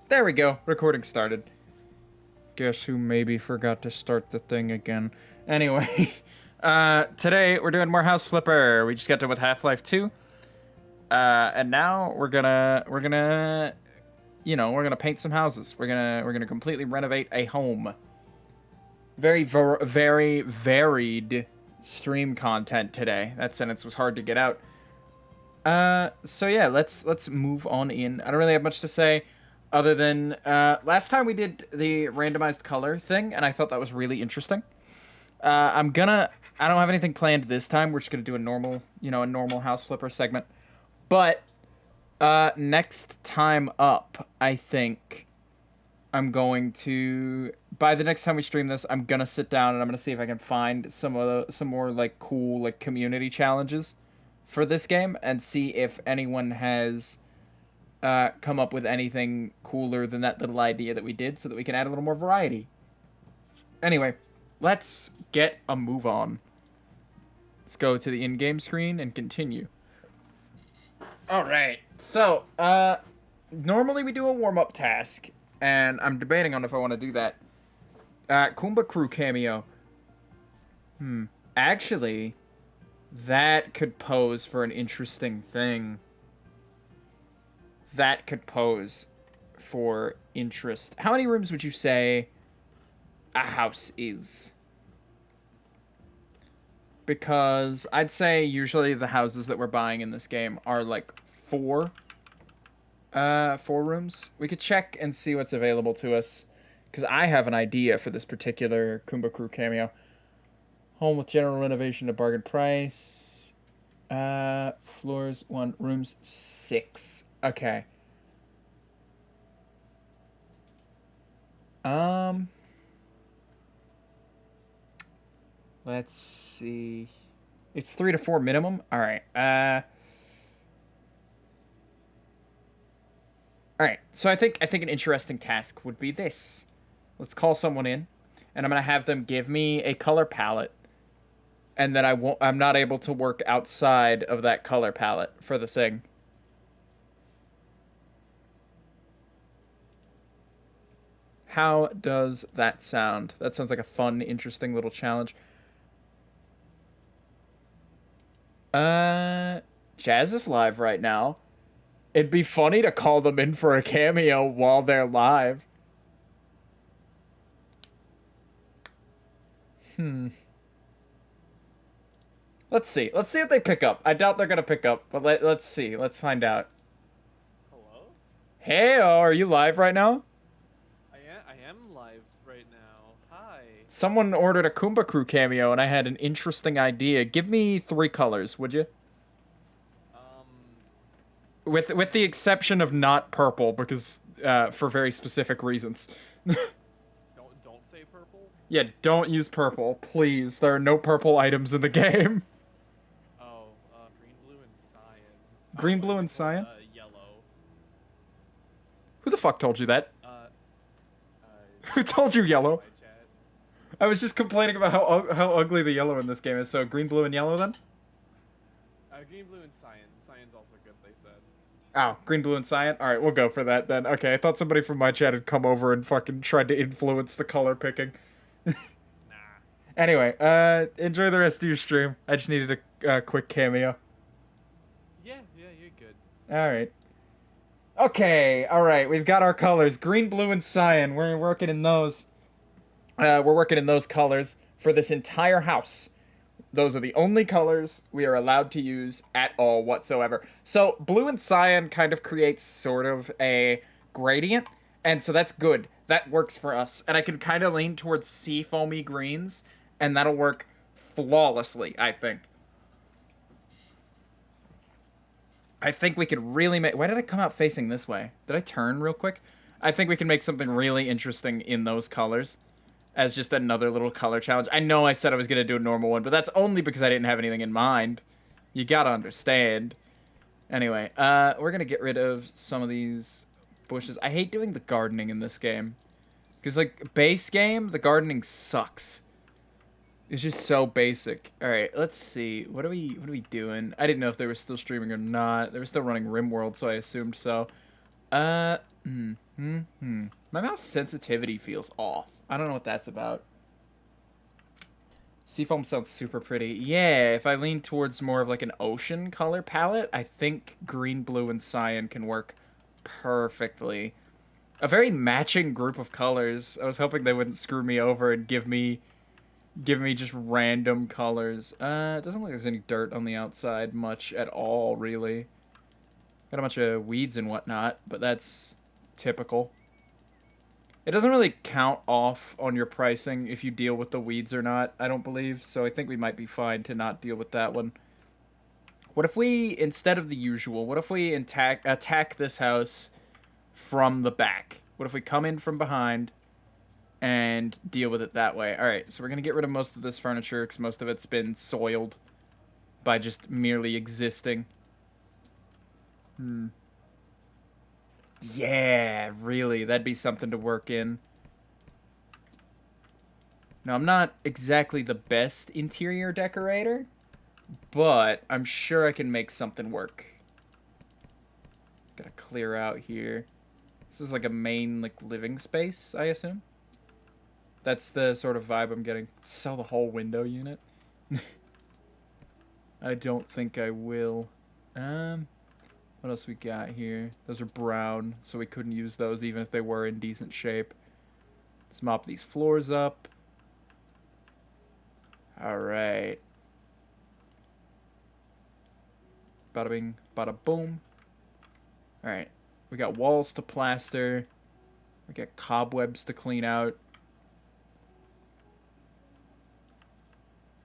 There we go. Recording started. Guess who maybe forgot to start the thing again. Anyway, today we're doing more House Flipper. We just got done with Half-Life 2. And now we're gonna paint some houses. We're gonna completely renovate a home. Very varied stream content today. That sentence was hard to get out. So yeah, let's move on in. I don't really have much to say other than last time we did the randomized color thing, and I thought that was really interesting. I don't have anything planned this time. We're just gonna do a normal House Flipper segment. But next time up, I think I'm going to, by the next time we stream this, I'm gonna sit down and I'm gonna see if I can find some more like cool like community challenges for this game and see if anyone has come up with anything cooler than that little idea that we did, so that we can add a little more variety. Anyway, let's get a move on. Let's go to the in-game screen and continue. All right. So, normally we do a warm-up task, and I'm debating on if I want to do that. Kumba Crew cameo. Actually, that could pose for an interesting thing. That could pose for interest. How many rooms would you say a house is? Because I'd say usually the houses that we're buying in this game are like four rooms. We could check and see what's available to us, because I have an idea for this particular Kumba Crew cameo. Home with general renovation at bargain price. Floors 1, rooms 6. Okay. Let's see. It's 3 to 4 minimum. All right. All right. So I think an interesting task would be this. Let's call someone in, and I'm gonna have them give me a color palette, and then I'm not able to work outside of that color palette for the thing. How does that sound? That sounds like a fun, interesting little challenge. Jazz is live right now. It'd be funny to call them in for a cameo while they're live. Let's see. Let's see if they pick up. I doubt they're gonna pick up, but let's see. Let's find out. Hello? Hey, are you live right now? I am live right now. Hi. Someone ordered a Kumba Crew cameo, and I had an interesting idea. Give me 3 colors, would you? With the exception of not purple, because for very specific reasons. Don't say purple. Yeah, don't use purple, please. There are no purple items in the game. Oh, green, blue, and cyan. Green, blue, and cyan? Yellow. Who the fuck told you that? Who told you yellow? My chat. I was just complaining about how ugly the yellow in this game is. So green, blue, and yellow then? Green, blue, and cyan. Cyan's also good, they said. Oh, green, blue, and cyan? Alright, we'll go for that then. Okay, I thought somebody from my chat had come over and fucking tried to influence the color picking. Nah. Anyway, enjoy the rest of your stream. I just needed a quick cameo. Yeah, you're good. Alright. Okay, alright, we've got our colors. Green, blue, and cyan. We're working in those. We're working in those colors for this entire house. Those are the only colors we are allowed to use at all whatsoever. So blue and cyan kind of creates sort of a gradient, and so that's good. That works for us. And I can kind of lean towards sea foamy greens, and that'll work flawlessly, I think. I think we could really make... Why did I come out facing this way? Did I turn real quick? I think we can make something really interesting in those colors as just another little color challenge. I know I said I was going to do a normal one, but that's only because I didn't have anything in mind. You gotta understand. Anyway, we're going to get rid of some of these bushes. I hate doing the gardening in this game. Because, like, base game, the gardening sucks. It's just so basic. Alright, let's see. What are we doing? I didn't know if they were still streaming or not. They were still running RimWorld, so I assumed so. My mouse sensitivity feels off. I don't know what that's about. Seafoam sounds super pretty. Yeah, if I lean towards more of like an ocean color palette, I think green, blue, and cyan can work perfectly. A very matching group of colors. I was hoping they wouldn't screw me over and give me just random colors. It doesn't look like there's any dirt on the outside much at all, really. Got a bunch of weeds and whatnot, but that's typical. It doesn't really count off on your pricing if you deal with the weeds or not, I don't believe, so I think we might be fine to not deal with that one. What if we, instead of the usual, what if we attack this house from the back? What if we come in from behind and deal with it that way? Alright, so we're going to get rid of most of this furniture because most of it's been soiled by just merely existing. Yeah, really, that'd be something to work in. Now, I'm not exactly the best interior decorator, but I'm sure I can make something work. Gotta clear out here. This is like a main, like, living space, I assume. That's the sort of vibe I'm getting. Sell the whole window unit? I don't think I will. What else we got here? Those are brown, so we couldn't use those even if they were in decent shape. Let's mop these floors up. Alright. Bada bing, bada boom. Alright. We got walls to plaster. We got cobwebs to clean out.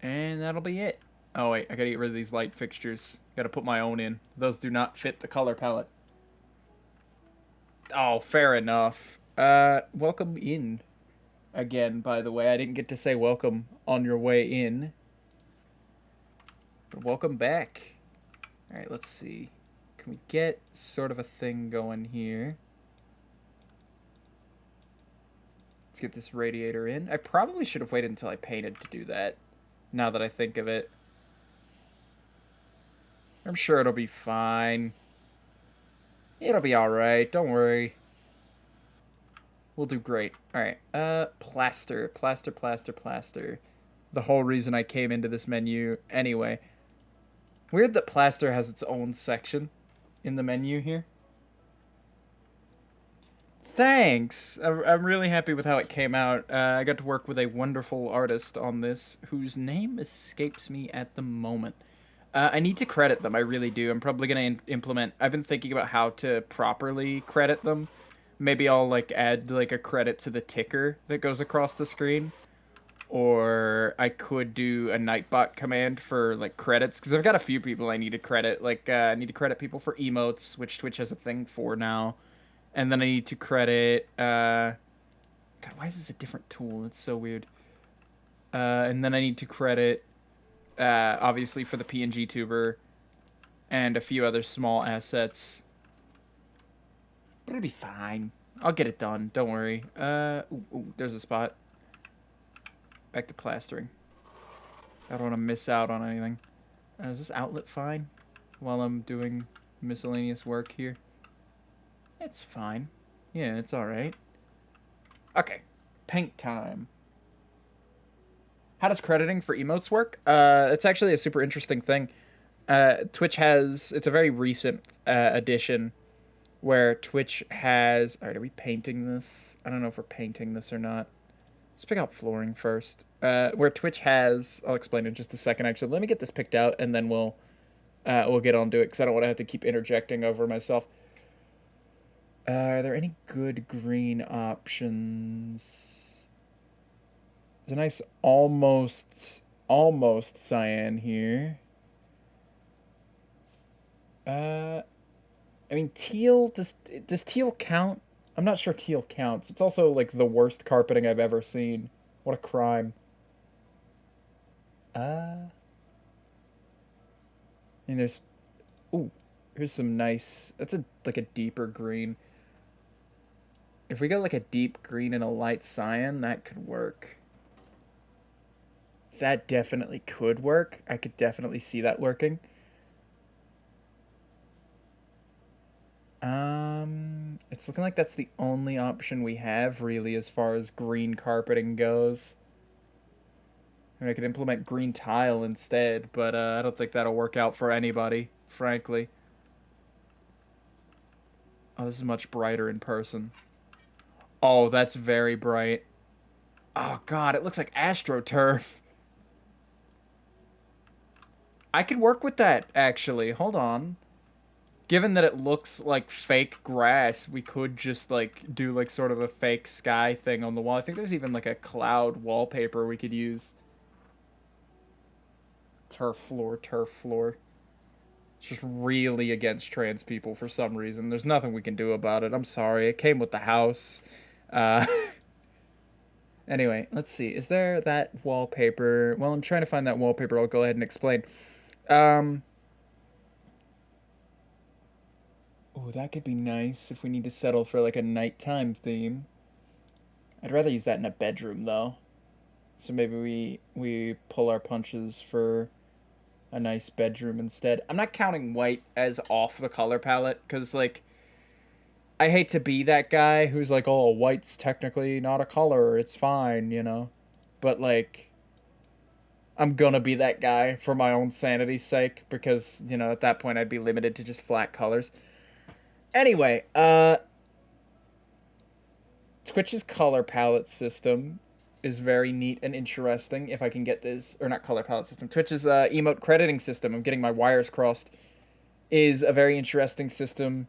And that'll be it. Oh wait, I gotta get rid of these light fixtures. Gotta put my own in. Those do not fit the color palette. Oh, fair enough. Welcome in. Again, by the way, I didn't get to say welcome on your way in. But welcome back. Alright, let's see. Can we get sort of a thing going here? Let's get this radiator in. I probably should have waited until I painted to do that, now that I think of it. I'm sure it'll be fine. It'll be alright, don't worry. We'll do great. Alright, plaster, plaster, plaster, plaster. The whole reason I came into this menu anyway. Weird that plaster has its own section in the menu here. Thanks! I'm really happy with how it came out. I got to work with a wonderful artist on this, whose name escapes me at the moment. I need to credit them, I really do. I'm probably going to implement... I've been thinking about how to properly credit them. Maybe I'll, like, add, like, a credit to the ticker that goes across the screen. Or I could do a Nightbot command for, like, credits. Because I've got a few people I need to credit. Like, I need to credit people for emotes, which Twitch has a thing for now. And then I need to credit... God, why is this a different tool? It's so weird. And then I need to credit... obviously for the PNG tuber. And a few other small assets. But it'll be fine. I'll get it done. Don't worry. Ooh, there's a spot. Back to plastering. I don't want to miss out on anything. Is this outlet fine? While I'm doing miscellaneous work here? It's fine. Yeah, it's alright. Okay. Paint time. How does crediting for emotes work? It's actually a super interesting thing. Twitch has... It's a very recent addition where Twitch has... Alright, are we painting this? I don't know if we're painting this or not. Let's pick out flooring first. Where Twitch has... I'll explain in just a second, actually. Let me get this picked out, and then we'll get on to it, because I don't want to have to keep interjecting over myself. Are there any good green options? There's a nice almost cyan here. I mean, teal, does teal count? I'm not sure teal counts. It's also, like, the worst carpeting I've ever seen. What a crime. I mean, there's... Ooh, here's some nice... That's like a deeper green. If we got, like, a deep green and a light cyan, that could work. That definitely could work. I could definitely see that working. carpeting. It's looking like that's the only option we have, really, as far as green carpeting goes. I mean, I could implement green tile instead, but I don't think that'll work out for anybody, frankly. Oh, this is much brighter in person. Oh, that's very bright. Oh, God, it looks like AstroTurf. I could work with that, actually. Hold on. Given that it looks like fake grass, we could just, like, do, like, sort of a fake sky thing on the wall. I think there's even, like, a cloud wallpaper we could use. Turf floor, turf floor. It's just really against trans people for some reason. There's nothing we can do about it. I'm sorry. It came with the house. Uh, anyway, let's see. Is there that wallpaper? Well, I'm trying to find that wallpaper. I'll go ahead and explain. Oh, that could be nice if we need to settle for like a nighttime theme. I'd rather use that in a bedroom though. So maybe we pull our punches for a nice bedroom instead. I'm not counting white as off the color palette because like I hate to be that guy who's like, "Oh, white's technically not a color. It's fine, you know." But like I'm gonna be that guy for my own sanity's sake because, you know, at that point I'd be limited to just flat colors. Anyway, Twitch's color palette system is very neat and interesting. If I can get this, or not color palette system, Twitch's emote crediting system, I'm getting my wires crossed, is a very interesting system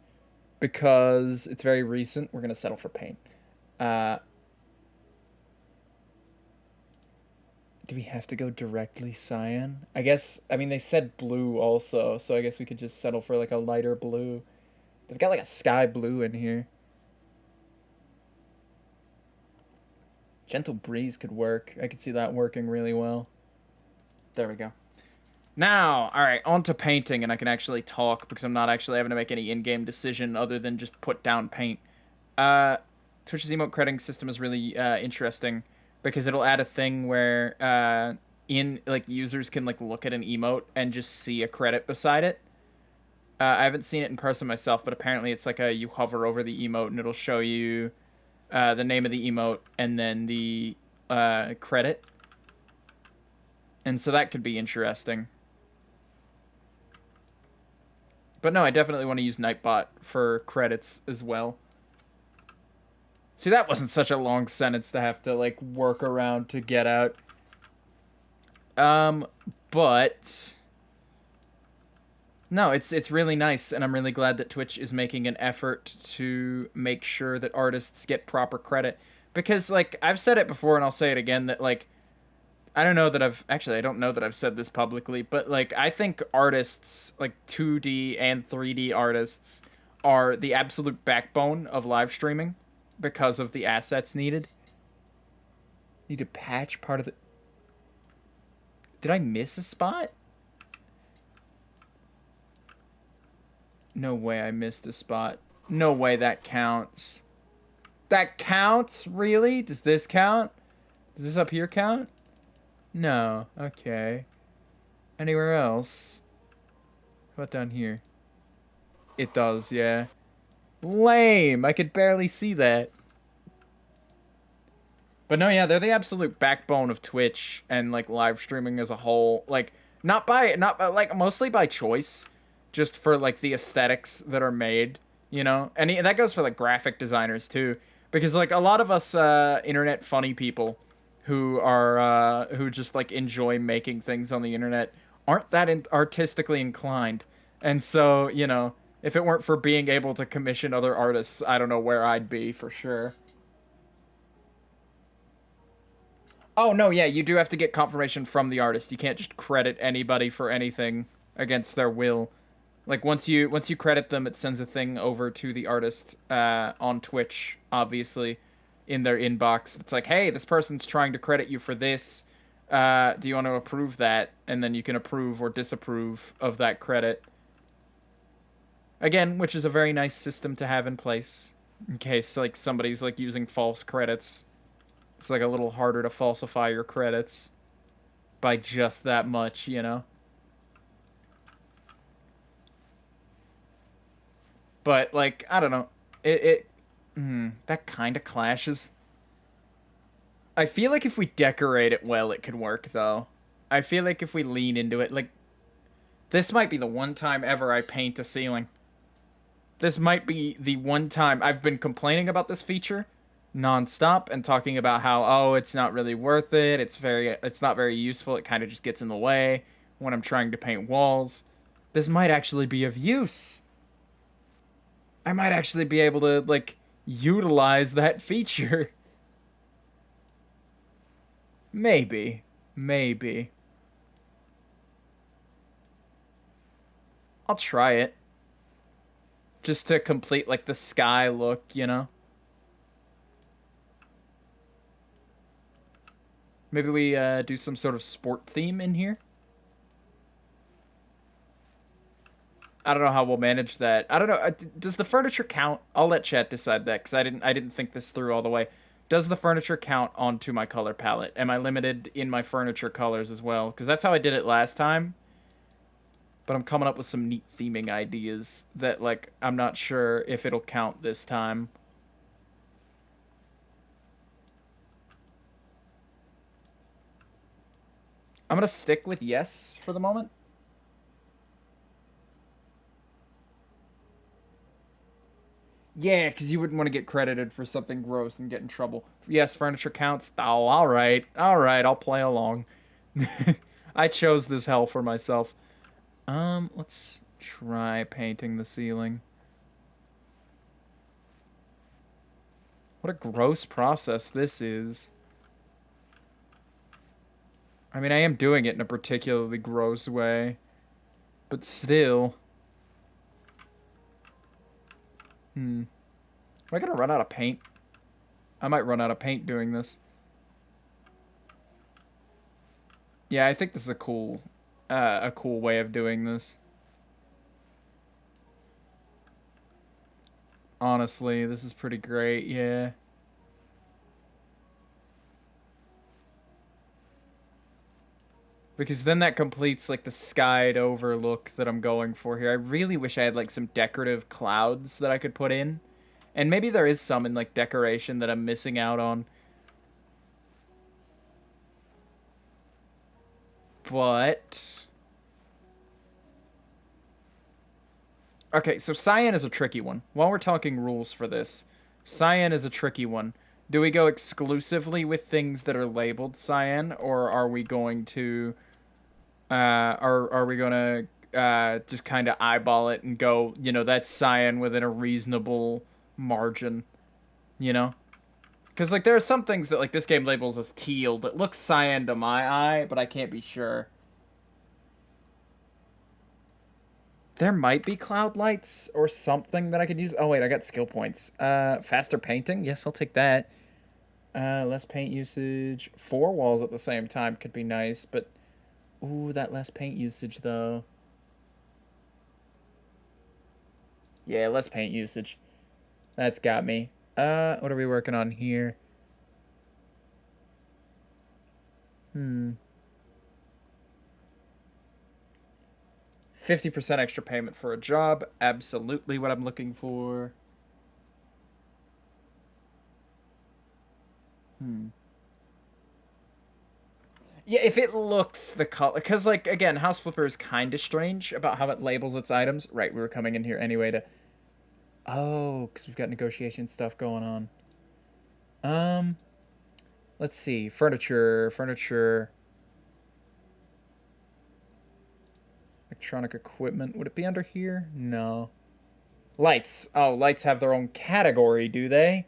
because it's very recent. We're going to settle for paint. Do we have to go directly cyan? I guess, I mean, they said blue also, so I guess we could just settle for like a lighter blue. They've got like a sky blue in here. Gentle breeze could work. I could see that working really well. There we go. Now, alright, on to painting, and I can actually talk because I'm not actually having to make any in-game decision other than just put down paint. Twitch's emote crediting system is really interesting because it'll add a thing where like users can like look at an emote and just see a credit beside it. I haven't seen it in person myself, but apparently it's like you hover over the emote and it'll show you the name of the emote and then the credit. And so that could be interesting. But no, I definitely want to use Nightbot for credits as well. See, that wasn't such a long sentence to have to, like, work around to get out. But no, it's really nice, and I'm really glad that Twitch is making an effort to make sure that artists get proper credit. Because, like, I've said it before, and I'll say it again, that, like, I don't know that I don't know that I've said this publicly, but, like, I think artists, like, 2D and 3D artists, are the absolute backbone of live streaming because of the assets needed. Need to patch part of the... Did I miss a spot? No way I missed a spot. No way that counts. That counts? Really? Does this count? Does this up here count? No. Okay. Anywhere else? How about down here? It does, yeah. Lame! I could barely see that. But no, yeah, they're the absolute backbone of Twitch and, like, live streaming as a whole. Like, like, mostly by choice. Just for, like, the aesthetics that are made, you know? And that goes for, like, graphic designers, too. Because, like, a lot of us, internet funny people who are, who just, like, enjoy making things on the internet aren't that artistically inclined. And so, you know, if it weren't for being able to commission other artists, I don't know where I'd be, for sure. Oh, no, yeah, you do have to get confirmation from the artist. You can't just credit anybody for anything against their will. Like, once you credit them, it sends a thing over to the artist on Twitch, obviously, in their inbox. It's like, hey, this person's trying to credit you for this. Do you want to approve that? And then you can approve or disapprove of that credit. Again, which is a very nice system to have in place in case, like, somebody's, like, using false credits. It's, like, a little harder to falsify your credits by just that much, you know? But, like, I don't know. That kind of clashes. I feel like if we decorate it well, it could work, though. I feel like if we lean into it, like, this might be the one time ever I paint a ceiling. This might be the one time I've been complaining about this feature nonstop and talking about how, oh, it's not really worth it. It's not very useful. It kind of just gets in the way when I'm trying to paint walls. This might actually be of use. I might actually be able to, like, utilize that feature. Maybe. Maybe. I'll try it. Just to complete, like, the sky look, you know? Maybe we do some sort of sport theme in here. I don't know how we'll manage that. I don't know. Does the furniture count? I'll let chat decide that because I didn't think this through all the way. Does the furniture count onto my color palette? Am I limited in my furniture colors as well? Because that's how I did it last time. But I'm coming up with some neat theming ideas that, like, I'm not sure if it'll count this time. I'm gonna stick with yes for the moment. Yeah, because you wouldn't want to get credited for something gross and get in trouble. Yes, furniture counts. Oh, all right. All right, I'll play along. I chose this hell for myself. Let's try painting the ceiling. What a gross process this is. I mean, I am doing it in a particularly gross way. But still. Am I gonna run out of paint? I might run out of paint doing this. Yeah, I think this is a cool way of doing this. Honestly, this is pretty great, yeah. Because then that completes, like, the skied over look that I'm going for here. I really wish I had, like, some decorative clouds that I could put in. And maybe there is some in, like, decoration that I'm missing out on. But... okay, so cyan is a tricky one. While we're talking rules for this, cyan is a tricky one. Do we go exclusively with things that are labeled cyan, or are we going to... are we gonna just kind of eyeball it and go, you know, that's cyan within a reasonable margin, you know? Because, like, there are some things that, like, this game labels as teal that looks cyan to my eye, but I can't be sure. There might be cloud lights or something that I could use. Oh, wait, I got skill points. Faster painting? Yes, I'll take that. Less paint usage. 4 walls at the same time could be nice, but... ooh, that less paint usage, though. Yeah, less paint usage. That's got me. What are we working on here? 50% extra payment for a job. Absolutely what I'm looking for. Yeah, if it looks the color... because, like, again, House Flipper is kind of strange about how it labels its items. Right, we were coming in here anyway to... oh, because we've got negotiation stuff going on. Let's see. Furniture. Electronic equipment. Would it be under here? No. Lights. Oh, lights have their own category, do they?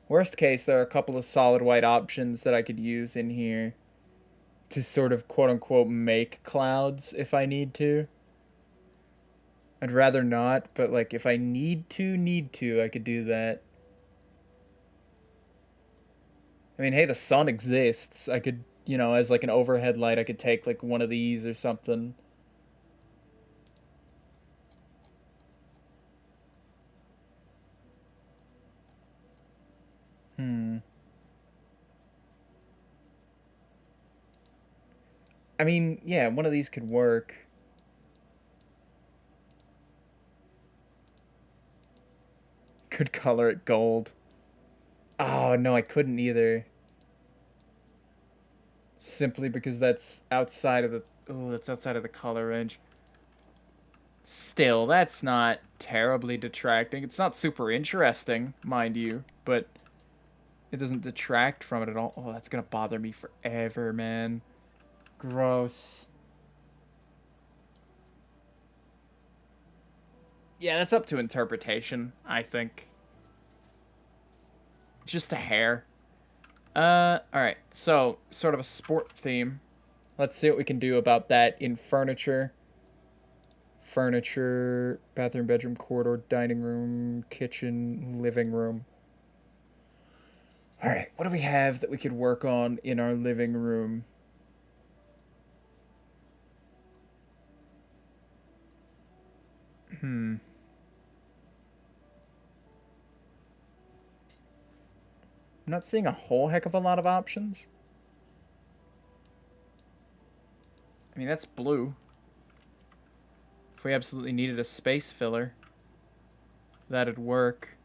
Worst case, there are a couple of solid white options that I could use in here to sort of quote-unquote make clouds if I need to. I'd rather not, but, like, if I need to, I could do that. I mean, hey, the sun exists. I could, you know, as, like, an overhead light, I could take, like, one of these or something. I mean, yeah, one of these could work. Could color it gold. Oh, no, I couldn't either. Simply because that's outside of the... Oh, that's outside of the color range. Still, that's not terribly detracting. It's not super interesting, mind you, but it doesn't detract from it at all. Oh, that's gonna bother me forever, man. Gross. Yeah, that's up to interpretation, I think. Just a hair. Alright, so, sort of a sport theme. Let's see what we can do about that in furniture. Furniture, bathroom, bedroom, corridor, dining room, kitchen, living room. Alright, what do we have that we could work on in our living room? I'm not seeing a whole heck of a lot of options. I mean, that's blue. If we absolutely needed a space filler, that'd work.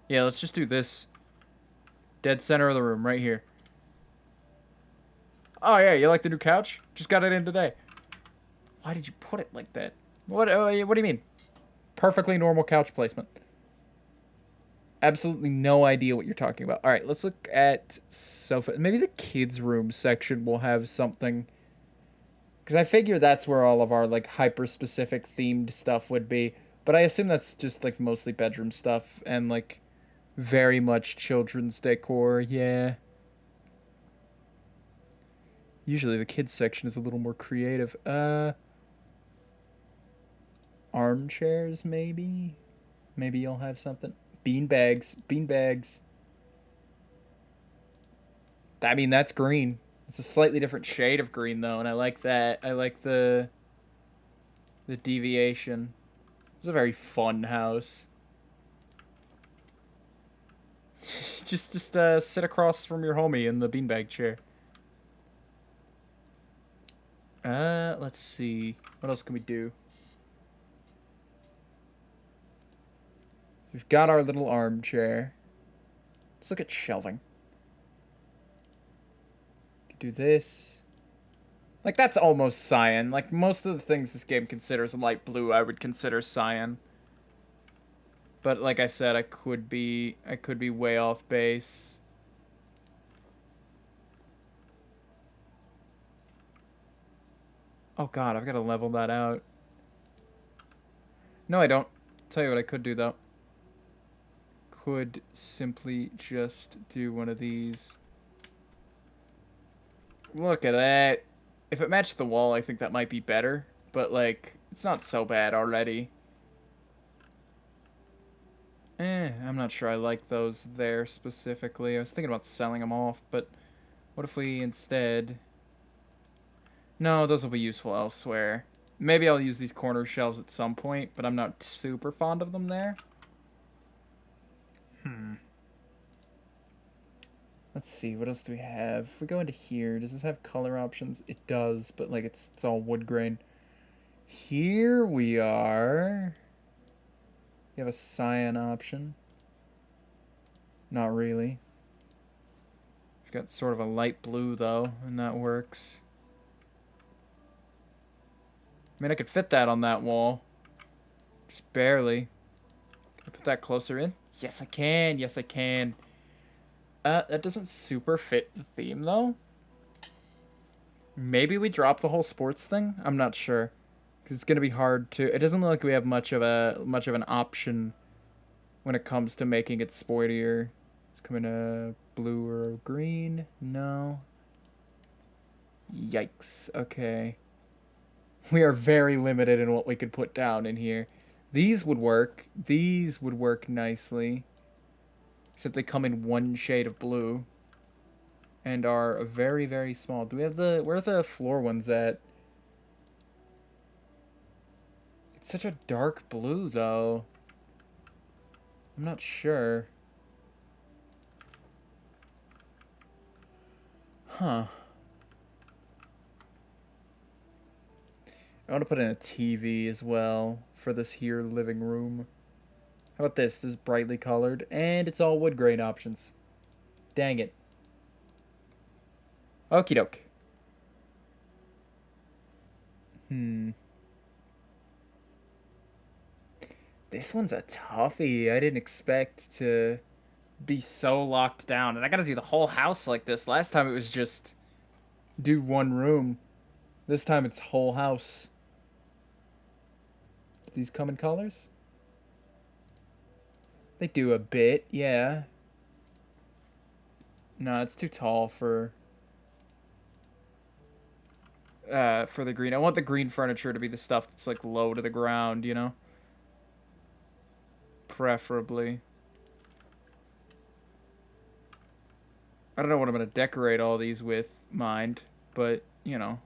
Yeah, let's just do this. Dead center of the room, right here. Oh, yeah, you like the new couch? Just got it in today. Why did you put it like that? What do you mean? Perfectly normal couch placement. Absolutely no idea what you're talking about. All right, let's look at sofa. Maybe the kids' room section will have something. Because I figure that's where all of our, like, hyper-specific themed stuff would be. But I assume that's just, like, mostly bedroom stuff. And, like, very much children's decor. Yeah. Usually the kids' section is a little more creative. Armchairs, maybe? Maybe you'll have something. Beanbags. Beanbags. I mean, that's green. It's a slightly different shade of green, though, and I like that. I like the deviation. It's a very fun house. just sit across from your homie in the beanbag chair. Let's see. What else can we do? We've got our little armchair. Let's look at shelving. Could do this. Like, that's almost cyan. Like, most of the things this game considers light blue, I would consider cyan. But like I said, I could be way off base. Oh god, I've got to level that out. No, I don't. Tell you what I could do, though. Could simply just do one of these. Look at that. If it matched the wall, I think that might be better. But, like, it's not so bad already. I'm not sure I like those there specifically. I was thinking about selling them off, but what if we instead... No, those will be useful elsewhere. Maybe I'll use these corner shelves at some point, but I'm not super fond of them there. Let's see, what else do we have? If we go into here, does this have color options? It does, but like it's all wood grain. Here we are. You have a cyan option. Not really. We've got sort of a light blue though, and that works. I mean, I could fit that on that wall. Just barely. Can I put that closer in? Yes, I can. Yes, I can. That doesn't super fit the theme, though. Maybe we drop the whole sports thing? I'm not sure. Because it's going to be hard to... It doesn't look like we have much of an option when it comes to making it sportier. It's coming a blue or green. No. Yikes. Okay. We are very limited in what we could put down in here. These would work. These would work nicely. Except they come in one shade of blue. And are very, very small. Do we have the... Where are the floor ones at? It's such a dark blue, though. I'm not sure. Huh. I want to put in a TV as well for this here living room. How about this? This is brightly colored, and it's all wood grain options. Dang it. Okie doke. This one's a toughie. I didn't expect to be so locked down. And I gotta do the whole house like this. Last time it was just do one room. This time it's whole house. Do these come in colors? They do a bit, yeah. No, it's too tall for the green. I want the green furniture to be the stuff that's like low to the ground, you know? Preferably. I don't know what I'm going to decorate all these with, mind, but, you know.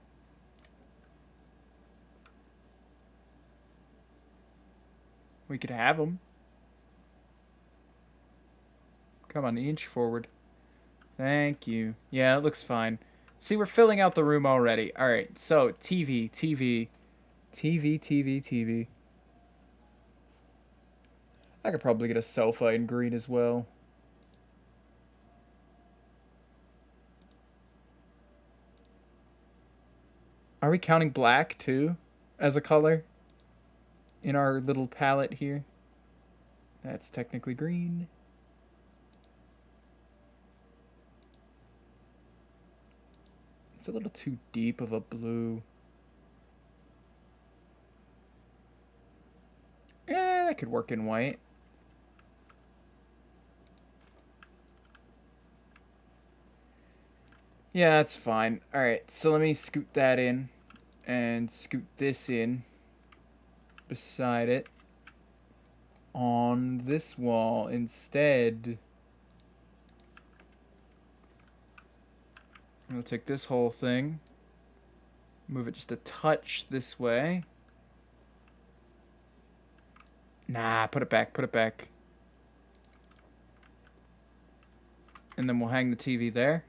We could have them. Come on, inch forward. Thank you. Yeah, it looks fine. See, we're filling out the room already. Alright, so TV, TV, TV, TV, TV. I could probably get a sofa in green as well. Are we counting black, too, as a color? In our little palette here? That's technically green. It's a little too deep of a blue. That could work in white. Yeah, that's fine. Alright, so let me scoot that in. And scoot this in. Beside it. On this wall instead. I'm gonna take this whole thing. Move it just a touch this way. Nah, put it back, put it back. And then we'll hang the TV there.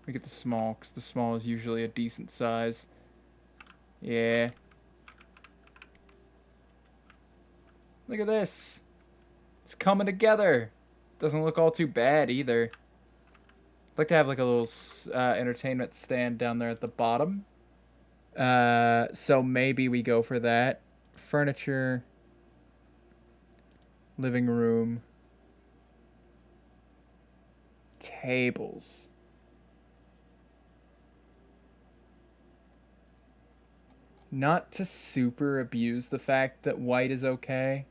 We get the small, because the small is usually a decent size. Yeah. Look at this. It's coming together. Doesn't look all too bad either. I'd like to have like a little entertainment stand down there at the bottom. So maybe we go for that. Furniture. Living room. Tables. Not to super abuse the fact that white is okay.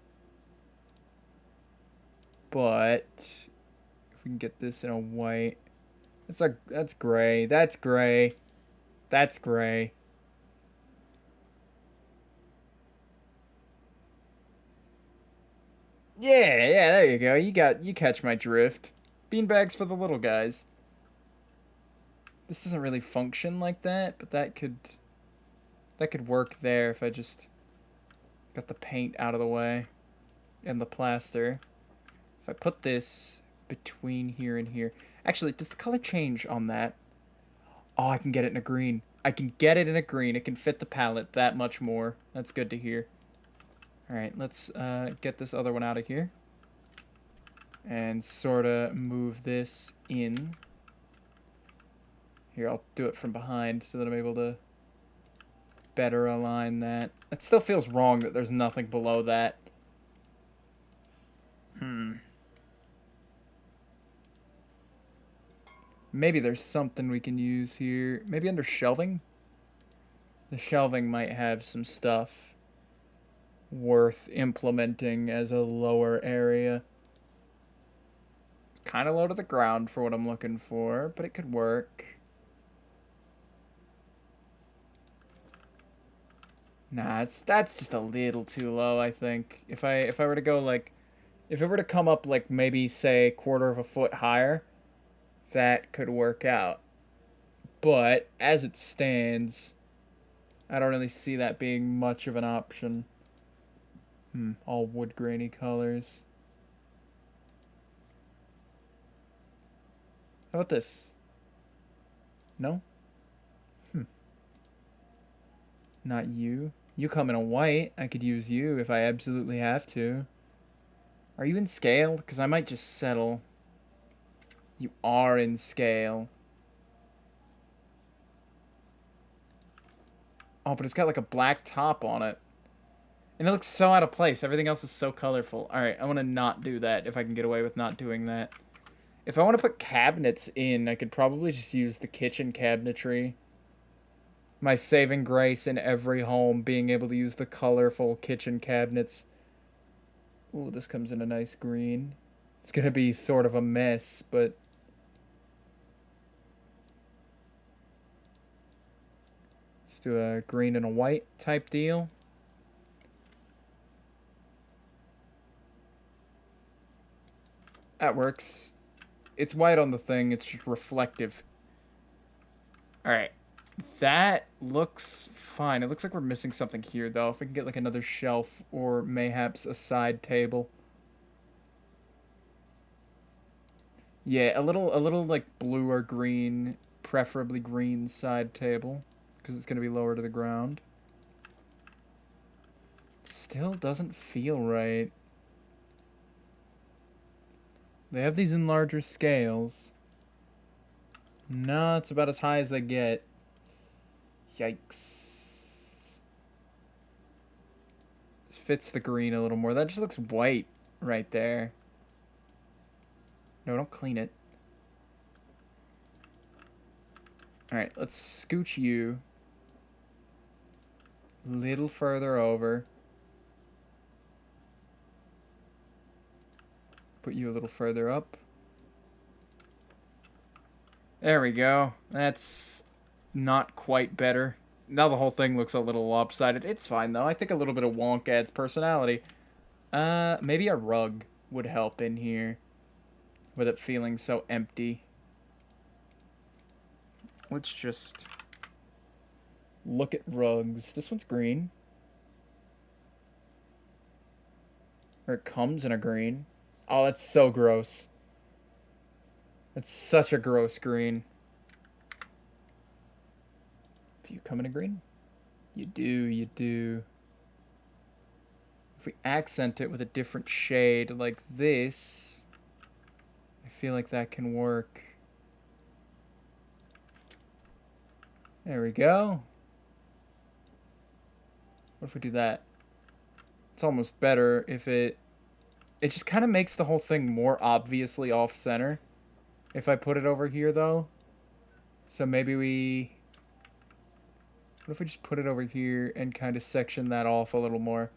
But if we can get this in a white. That's gray. That's gray. That's gray. Yeah, there you go. You catch my drift. Beanbags for the little guys. This doesn't really function like that, but that could work there if I just got the paint out of the way and the plaster. If I put this between here and here. Actually, does the color change on that? Oh, I can get it in a green. I can get it in a green. It can fit the palette that much more. That's good to hear. Alright, let's get this other one out of here. And sort of move this in. Here, I'll do it from behind so that I'm able to better align that. It still feels wrong that there's nothing below that. Maybe there's something we can use here. Maybe under shelving? The shelving might have some stuff worth implementing as a lower area. Kind of low to the ground for what I'm looking for, but it could work. Nah, that's just a little too low, I think. If I were to go like, if it were to come up like maybe say 1/4 of a foot higher, that could work out. But as it stands, I don't really see that being much of an option. All wood grainy colors. How about this? No? Not you. You come in a white. I could use you if I absolutely have to. Are you in scale? Because I might just settle. You are in scale. Oh, but it's got like a black top on it. And it looks so out of place. Everything else is so colorful. Alright, I want to not do that if I can get away with not doing that. If I want to put cabinets in, I could probably just use the kitchen cabinetry. My saving grace in every home, being able to use the colorful kitchen cabinets. Ooh, this comes in a nice green. It's gonna be sort of a mess, but... let's do a green and a white type deal. That works. It's white on the thing, it's just reflective. Alright. That looks fine. It looks like we're missing something here, though. If we can get, like, another shelf or mayhaps a side table. Yeah, a little like, blue or green, preferably green side table. Because it's going to be lower to the ground. Still doesn't feel right. They have these in larger scales. No, it's about as high as they get. Yikes. This fits the green a little more. That just looks white right there. No, don't clean it. Alright, let's scooch you a little further over. Put you a little further up. There we go. That's not quite better. Now the whole thing looks a little lopsided. It's fine, though. I think a little bit of wonk adds personality. Maybe a rug would help in here. With it feeling so empty. Let's just look at rugs. This one's green. Or it comes in a green. Oh, that's so gross. That's such a gross green. Do you come in a green? You do, you do. If we accent it with a different shade like this, I feel like that can work. There we go. What if we do that? It's almost better if it just kind of makes the whole thing more obviously off-center. If I put it over here, though. So maybe we... what if we just put it over here and kind of section that off a little more?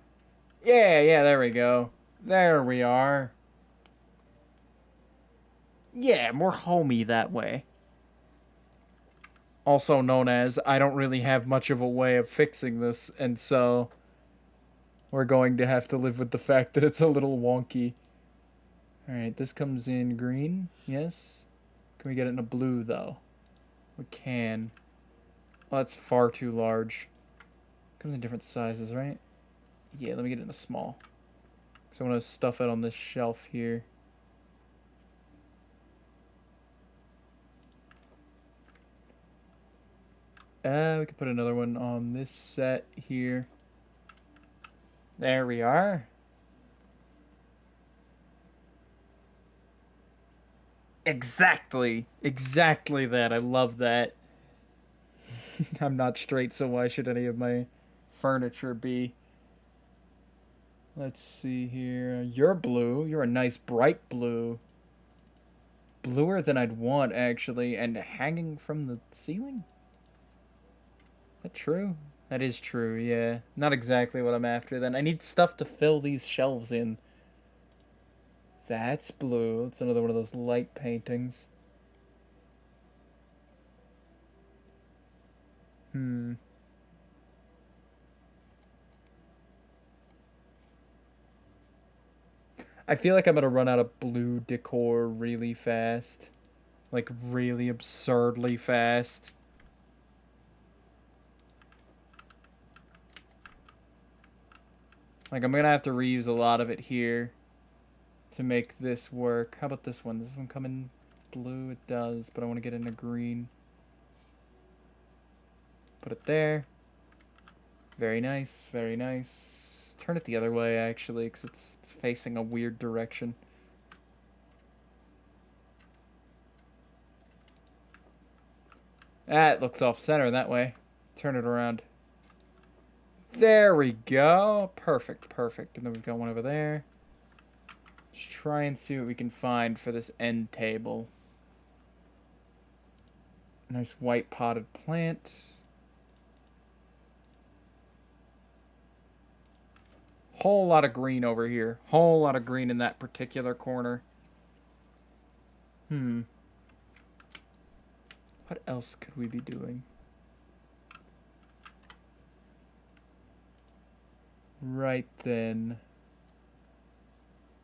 Yeah, there we go. There we are. Yeah, more homey that way. Also known as, I don't really have much of a way of fixing this, and so we're going to have to live with the fact that it's a little wonky. Alright, this comes in green, yes? Can we get it in a blue, though? We can. Oh, that's far too large. Comes in different sizes, right? Yeah, let me get it in a small. Because I want to stuff it on this shelf here. We could put another one on this set here. There we are. Exactly. Exactly that. I love that. I'm not straight, so why should any of my furniture be? Let's see here. You're blue. You're a nice bright blue. Bluer than I'd want, actually. And hanging from the ceiling? Is that true? That is true, yeah. Not exactly what I'm after, then. I need stuff to fill these shelves in. That's blue. It's another one of those light paintings. I feel like I'm gonna run out of blue decor really fast. Like, really absurdly fast. Like, I'm gonna have to reuse a lot of it here to make this work. How about this one? Does this one come in blue? It does, but I want to get in a green. Put it there. Very nice, very nice. Turn it the other way, actually, because it's facing a weird direction. That looks off-center that way. Turn it around. There we go. Perfect, perfect. And then we've got one over there. Let's try and see what we can find for this end table. Nice white potted plant. Whole lot of green over here. Whole lot of green in that particular corner. What else could we be doing? Right then.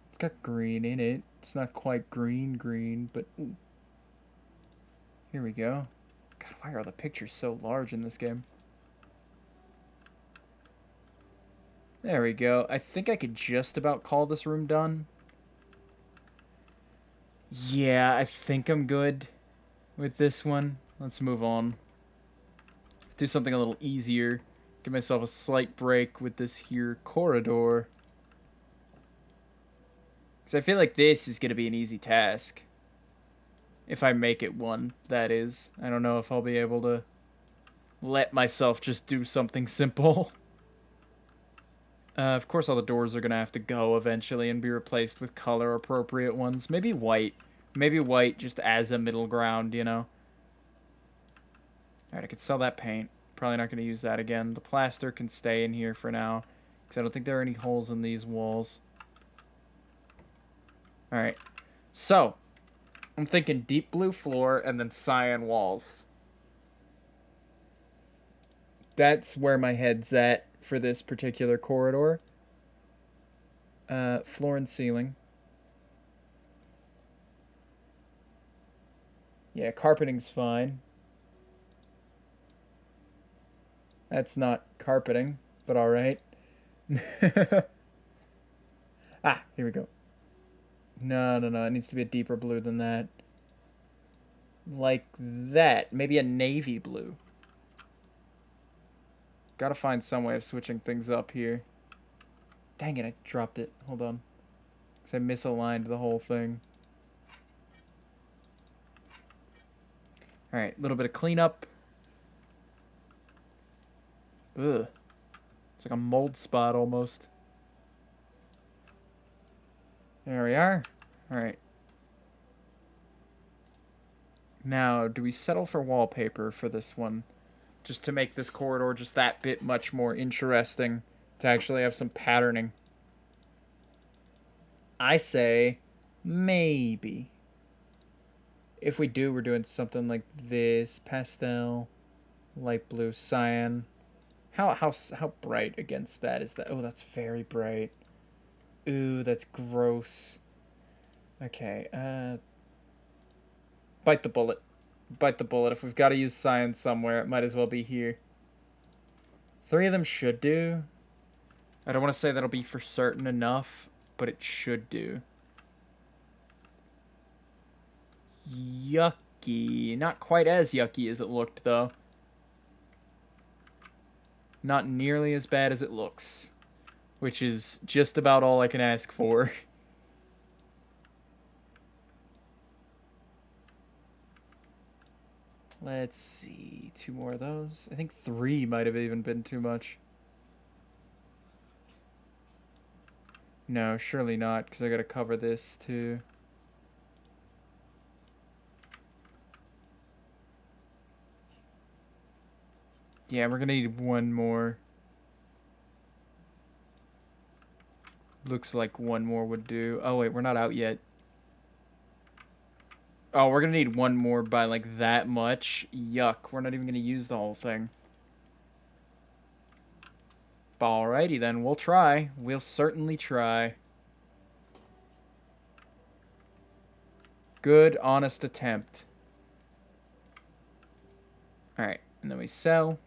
It's got green in it. It's not quite green, but... Ooh. Here we go. God, why are the pictures so large in this game? There we go. I think I could just about call this room done. Yeah, I think I'm good with this one. Let's move on. Do something a little easier. Give myself a slight break with this here corridor. Because I feel like this is going to be an easy task. If I make it one, that is. I don't know if I'll be able to let myself just do something simple. Of course, all the doors are going to have to go eventually and be replaced with color-appropriate ones. Maybe white. Maybe white just as a middle ground, you know? Alright, I could sell that paint. Probably not going to use that again. The plaster can stay in here for now, because I don't think there are any holes in these walls. Alright, so, I'm thinking deep blue floor and then cyan walls. That's where my head's at for this particular corridor. Floor and ceiling. Yeah, carpeting's fine. That's not carpeting, but alright. Ah, here we go. No, it needs to be a deeper blue than that. Like that. Maybe a navy blue. Gotta find some way of switching things up here. Dang it, I dropped it. Hold on. Because I misaligned the whole thing. Alright, a little bit of cleanup. Ugh. It's like a mold spot almost. There we are. Alright. Now, do we settle for wallpaper for this one? Just to make this corridor just that bit much more interesting. To actually have some patterning. I say maybe. If we do, we're doing something like this. Pastel, light blue, cyan. How bright against that is that? Oh, that's very bright. Ooh, that's gross. Okay, bite the bullet. Bite the bullet. If we've got to use cyan somewhere, it might as well be here. 3 of them should do. I don't want to say that'll be for certain enough, but it should do. Yucky. Not quite as yucky as it looked, though. Not nearly as bad as it looks. Which is just about all I can ask for. Let's see. 2 more of those. I think 3 might have even been too much. No, surely not, because I gotta cover this too. Yeah, we're gonna need 1 more. Looks like 1 more would do. Oh, wait, we're not out yet. Oh, we're gonna need 1 more by, like, that much. Yuck, we're not even gonna use the whole thing. Alrighty then, we'll try. We'll certainly try. Good, honest attempt. Alright, and then we sell.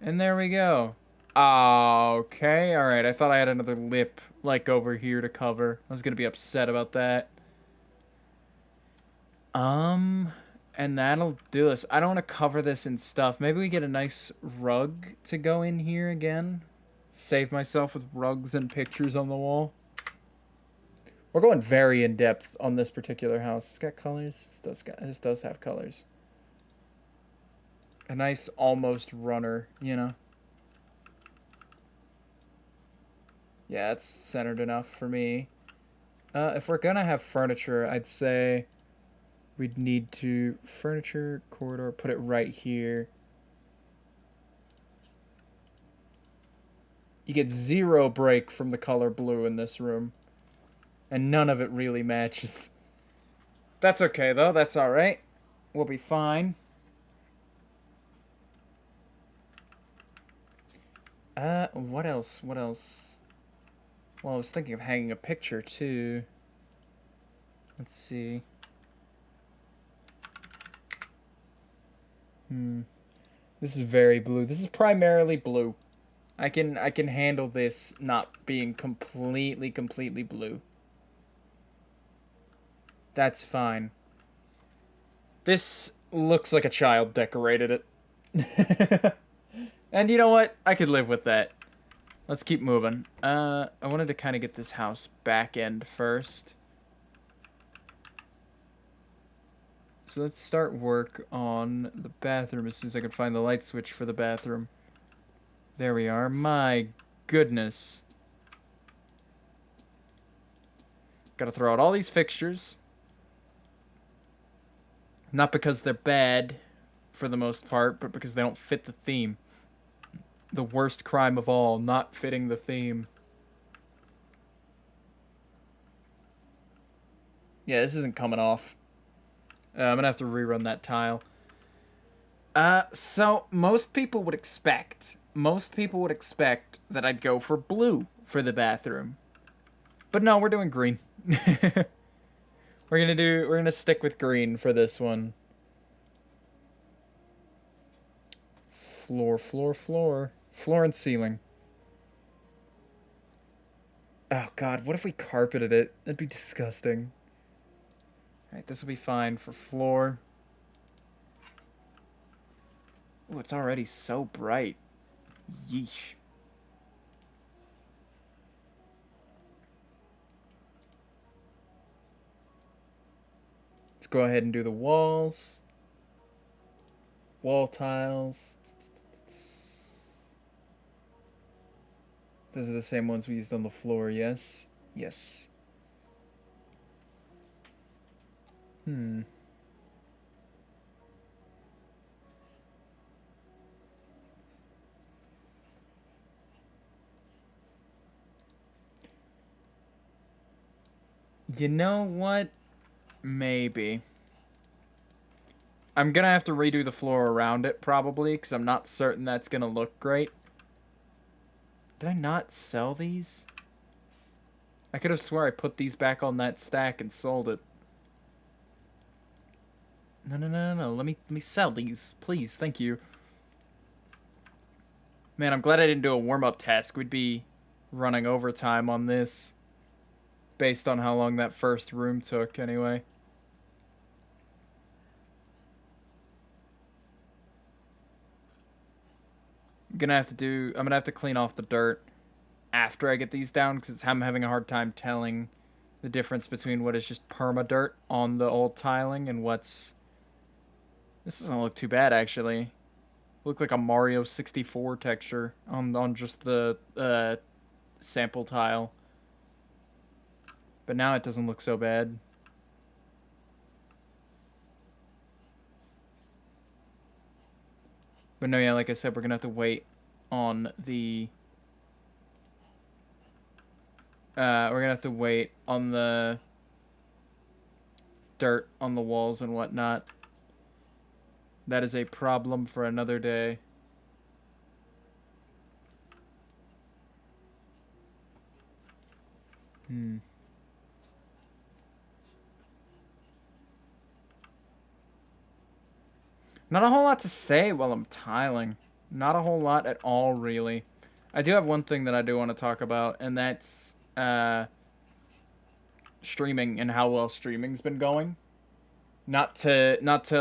And there we go. Okay, alright, I thought I had another lip, like, over here to cover. I was gonna be upset about that. And that'll do us. I don't want to cover this in stuff. Maybe we get a nice rug to go in here again. Save myself with rugs and pictures on the wall. We're going very in depth on this particular house. It's got colors. This does have colors. A nice almost runner, you know. Yeah, it's centered enough for me. If we're gonna have furniture, I'd say we'd need to furniture corridor, put it right here. You get 0 break from the color blue in this room. And none of it really matches. That's okay, though. That's alright. We'll be fine. What else? What else? Well, I was thinking of hanging a picture, too. Let's see. This is very blue. This is primarily blue. I can handle this not being completely blue. That's fine. This looks like a child decorated it. And you know what? I could live with that. Let's keep moving. I wanted to kind of get this house back end first. So let's start work on the bathroom as soon as I can find the light switch for the bathroom. There we are. My goodness. Gotta throw out all these fixtures. Not because they're bad, for the most part, but because they don't fit the theme. The worst crime of all, not fitting the theme. Yeah, this isn't coming off. I'm gonna have to rerun that tile. So most people would expect that I'd go for blue for the bathroom. But no, we're doing green. We're gonna stick with green for this one. Floor. Floor and ceiling. Oh god, what if we carpeted it? That'd be disgusting. Alright, this will be fine for floor. Ooh, it's already so bright. Yeesh. Let's go ahead and do the walls. Wall tiles. Those are the same ones we used on the floor, yes? Yes. You know what? Maybe. I'm gonna have to redo the floor around it, probably, because I'm not certain that's gonna look great. Did I not sell these? I could have swore I put these back on that stack and sold it. No. Let me sell these, please. Thank you. Man, I'm glad I didn't do a warm-up task. We'd be running overtime on this. Based on how long that first room took, anyway. I'm gonna have to clean off the dirt after I get these down, because I'm having a hard time telling the difference between what is just perma dirt on the old tiling and what's... This doesn't look too bad, actually. Look like a Mario 64 texture on just the sample tile. But now it doesn't look so bad. But no, yeah, like I said, we're gonna have to wait on the... we're gonna have to wait on the dirt on the walls and whatnot. That is a problem for another day. Not a whole lot to say while I'm tiling. Not a whole lot at all, really. I do have one thing that I do want to talk about, and that's streaming and how well streaming's been going. Not to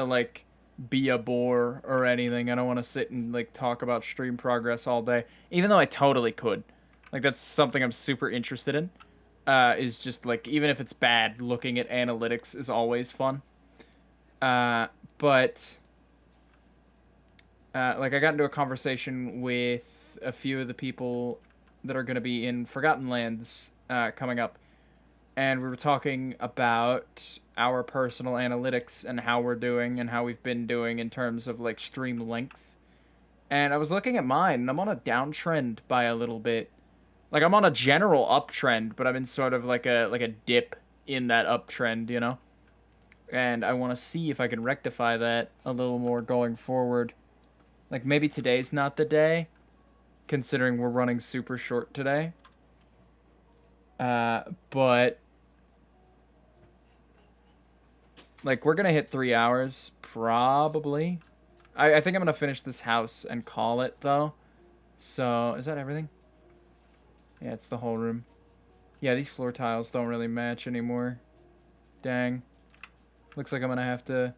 like be a bore or anything. I don't want to sit and like talk about stream progress all day, even though I totally could. Like that's something I'm super interested in. Is just like even if it's bad, looking at analytics is always fun. But like I got into a conversation with a few of the people that are going to be in Forgotten Lands coming up, and we were talking about our personal analytics and how we're doing and how we've been doing in terms of like stream length. And I was looking at mine, and I'm on a downtrend by a little bit. Like I'm on a general uptrend, but I'm in sort of like a dip in that uptrend, you know. And I want to see if I can rectify that a little more going forward. Like maybe today's not the day, considering we're running super short today. But like we're gonna hit 3 hours probably. I think I'm gonna finish this house and call it though. So is that everything? Yeah, it's the whole room. Yeah, these floor tiles don't really match anymore. Dang. Looks like I'm gonna have to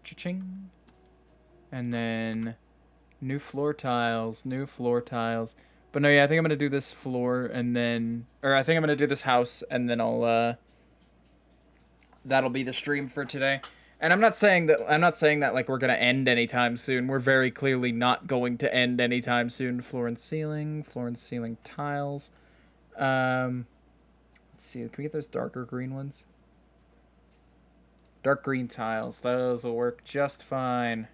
cha-ching. And then new floor tiles, new floor tiles. But no, yeah, I think I'm gonna do this floor and then, or I think I'm gonna do this house and then I'll that'll be the stream for today. And I'm not saying that like we're gonna end anytime soon. We're very clearly not going to end anytime soon. Floor and ceiling tiles. Let's see. Can we get those darker green ones? Dark green tiles. Those will work just fine.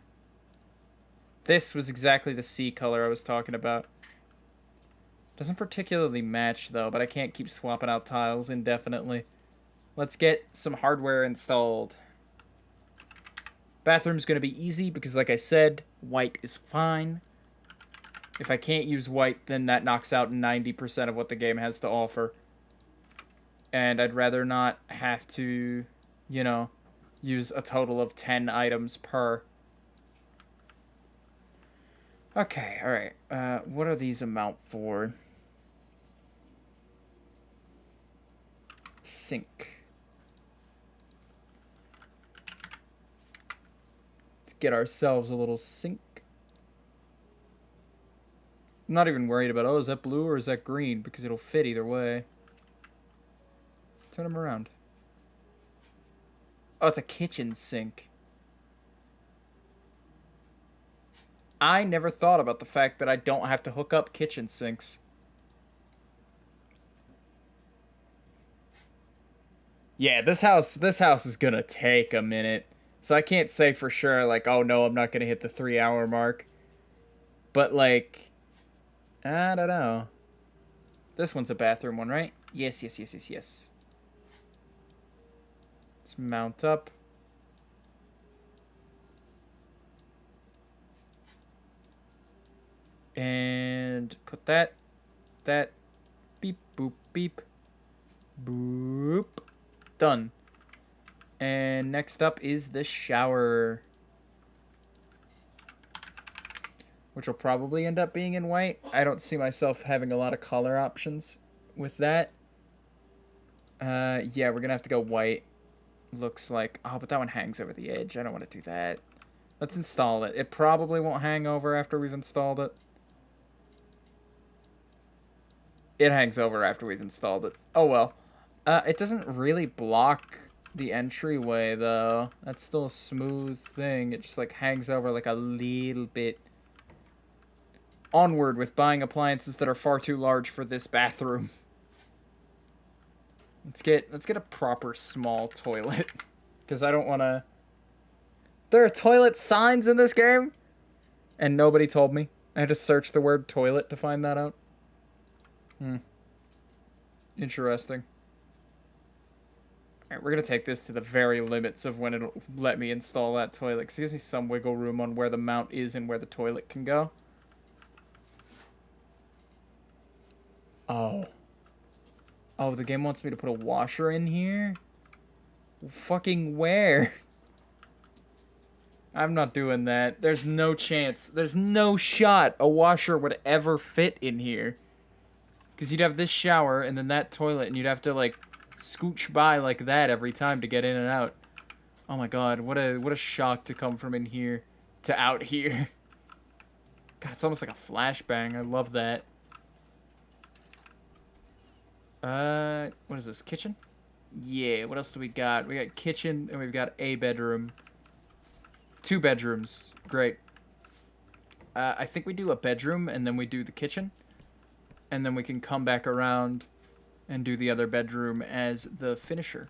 This was exactly the sea color I was talking about. Doesn't particularly match though, but I can't keep swapping out tiles indefinitely. Let's get some hardware installed. Bathroom's going to be easy because, like I said, white is fine. If I can't use white, then that knocks out 90% of what the game has to offer. And I'd rather not have to, you know, use a total of 10 items per. Okay, alright. What are these amount for? Sink. Get ourselves a little sink. I'm not even worried about, oh, is that blue or is that green? Because it'll fit either way. Turn them around. Oh, it's a kitchen sink. I never thought about the fact that I don't have to hook up kitchen sinks. Yeah, this house is gonna take a minute. So I can't say for sure, like, oh no, I'm not gonna hit the 3 hour mark. But, like, I don't know. This one's a bathroom one, right? Yes. Let's mount up. And put that, beep, boop, beep, boop. Done. And next up is the shower, which will probably end up being in white. I don't see myself having a lot of color options with that. Yeah, we're gonna have to go white. Looks like, oh, but that one hangs over the edge. I don't want to do that. Let's install it. It probably won't hang over after we've installed it. It hangs over after we've installed it. Oh well. It doesn't really block the entryway though. That's still a smooth thing. It just like hangs over like a little bit. Onward with buying appliances that are far too large for this bathroom. Let's get a proper small toilet. Because I don't want to... There are toilet signs in this game? And nobody told me. I had to search the word toilet to find that out. Interesting. Alright, we're going to take this to the very limits of when it'll let me install that toilet. Because it gives me some wiggle room on where the mount is and where the toilet can go. Oh. Oh, the game wants me to put a washer in here? Fucking where? I'm not doing that. There's no chance. There's no shot a washer would ever fit in here. Because you'd have this shower and then that toilet and you'd have to, like, scooch by like that every time to get in and out. Oh my god, what a shock to come from in here to out here. God, it's almost like a flashbang. I love that. What is this? Kitchen? Yeah, what else do we got? We got kitchen and we've got a bedroom. 2 bedrooms. Great. I think we do a bedroom and then we do the kitchen. And then we can come back around and do the other bedroom as the finisher.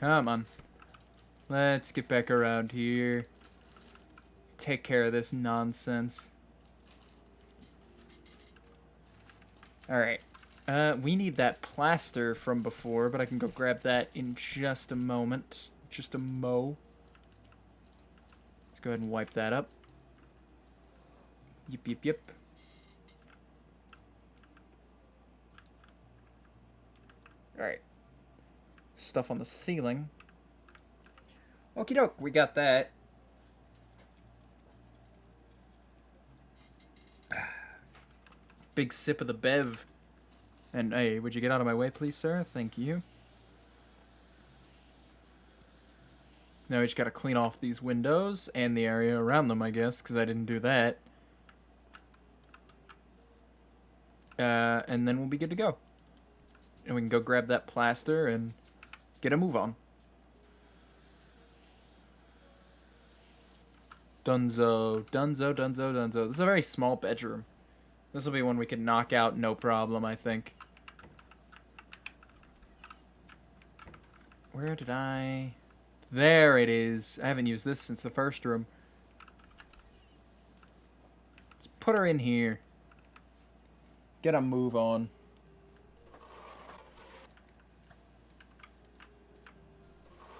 Come on. Let's get back around here. Take care of this nonsense. Alright. We need that plaster from before, but I can go grab that in just a moment. Just a mo. Let's go ahead and wipe that up. Yep, yep, yep. Alright. Stuff on the ceiling. Okie doke, we got that. Big sip of the bev. And hey, would you get out of my way, please, sir? Thank you. Now we just gotta clean off these windows and the area around them, I guess, because I didn't do that. And then we'll be good to go. And we can go grab that plaster and get a move on. Dunzo, dunzo, dunzo, dunzo. This is a very small bedroom. This will be one we can knock out no problem, I think. Where did I... There it is. I haven't used this since the first room. Let's put her in here. Get a move on.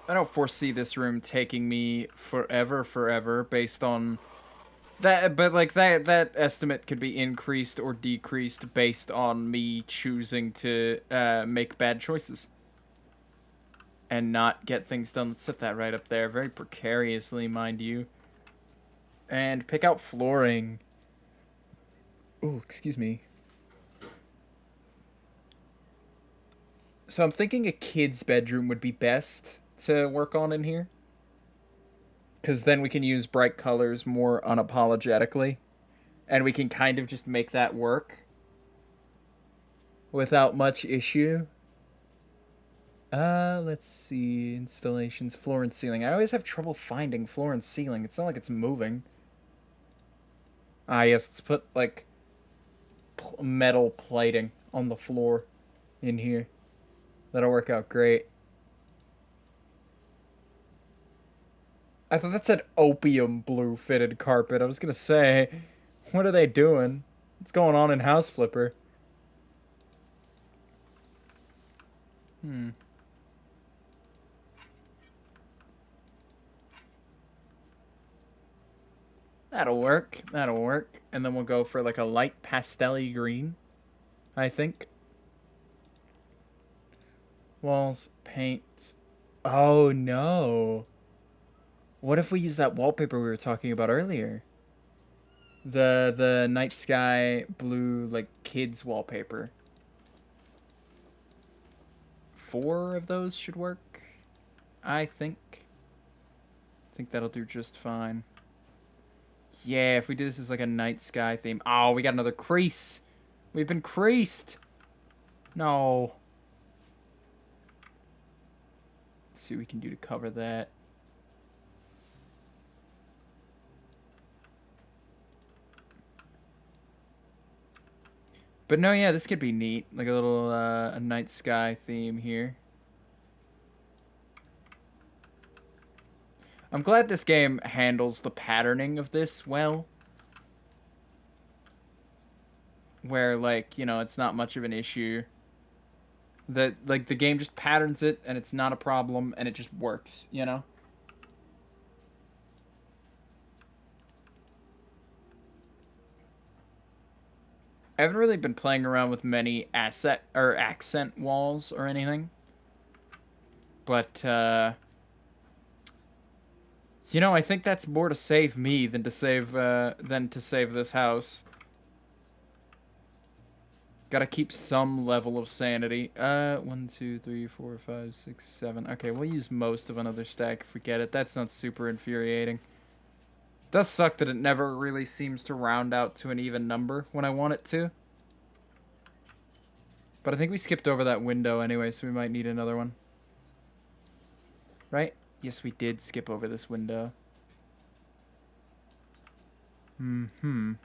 I don't foresee this room taking me forever based on that, but like that estimate could be increased or decreased based on me choosing to make bad choices and not get things done. Let's set that right up there, very precariously, mind you. And pick out flooring. Oh, excuse me. So I'm thinking a kid's bedroom would be best to work on in here. Because then we can use bright colors more unapologetically. And we can kind of just make that work. Without much issue. Let's see. Installations, floor and ceiling. I always have trouble finding floor and ceiling. It's not like it's moving. Ah, yes, let's put, like, metal plating on the floor in here. That'll work out great. I thought that said opium blue fitted carpet. I was gonna say, what are they doing? What's going on in House Flipper? That'll work. That'll work. And then we'll go for like a light pastel-y green, I think. Walls, paint. Oh no. What if we use that wallpaper we were talking about earlier? The night sky blue, like, kids wallpaper. 4 of those should work, I think. I think that'll do just fine. Yeah, if we do this as like a night sky theme. Oh, we got another crease. We've been creased. No. Let's see what we can do to cover that. But no, yeah, this could be neat. Like a little a night sky theme here. I'm glad this game handles the patterning of this well. Where, like, you know, it's not much of an issue. That, like, the game just patterns it, and it's not a problem, and it just works, you know? I haven't really been playing around with many asset or accent walls or anything. But, you know, I think that's more to save me than to save this house. Gotta keep some level of sanity. 1, 2, 3, 4, 5, 6, 7. Okay, we'll use most of another stack. Forget it. That's not super infuriating. Does suck that it never really seems to round out to an even number when I want it to. But I think we skipped over that window anyway, so we might need another one. Right? Yes, we did skip over this window. Mm-hmm.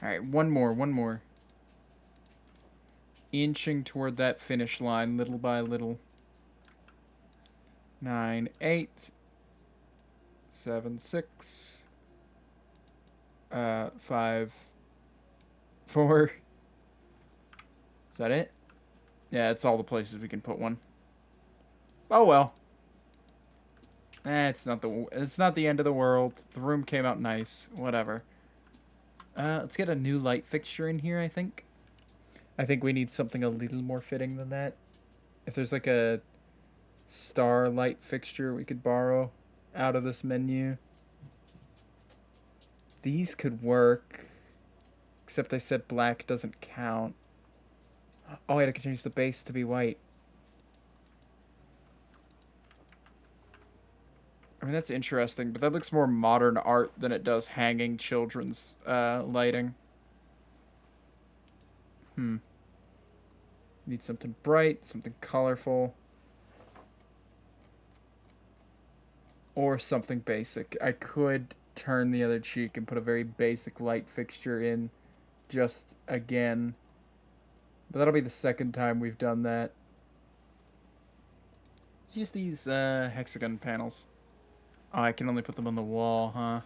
Alright, one more. Inching toward that finish line, little by little. 9, 8. 7, 6. 5, 4. Is that it? Yeah, it's all the places we can put one. Oh well. It's not the end of the world. The room came out nice. Whatever. Let's get a new light fixture in here, I think. I think we need something a little more fitting than that. If there's like a star light fixture we could borrow out of this menu. These could work. Except I said black doesn't count. Oh, wait, I can change the base to be white. I mean, that's interesting, but that looks more modern art than it does hanging children's lighting. Need something bright, something colorful. Or something basic. I could turn the other cheek and put a very basic light fixture in just again. But that'll be the second time we've done that. Let's use these hexagon panels. Oh, I can only put them on the wall, huh?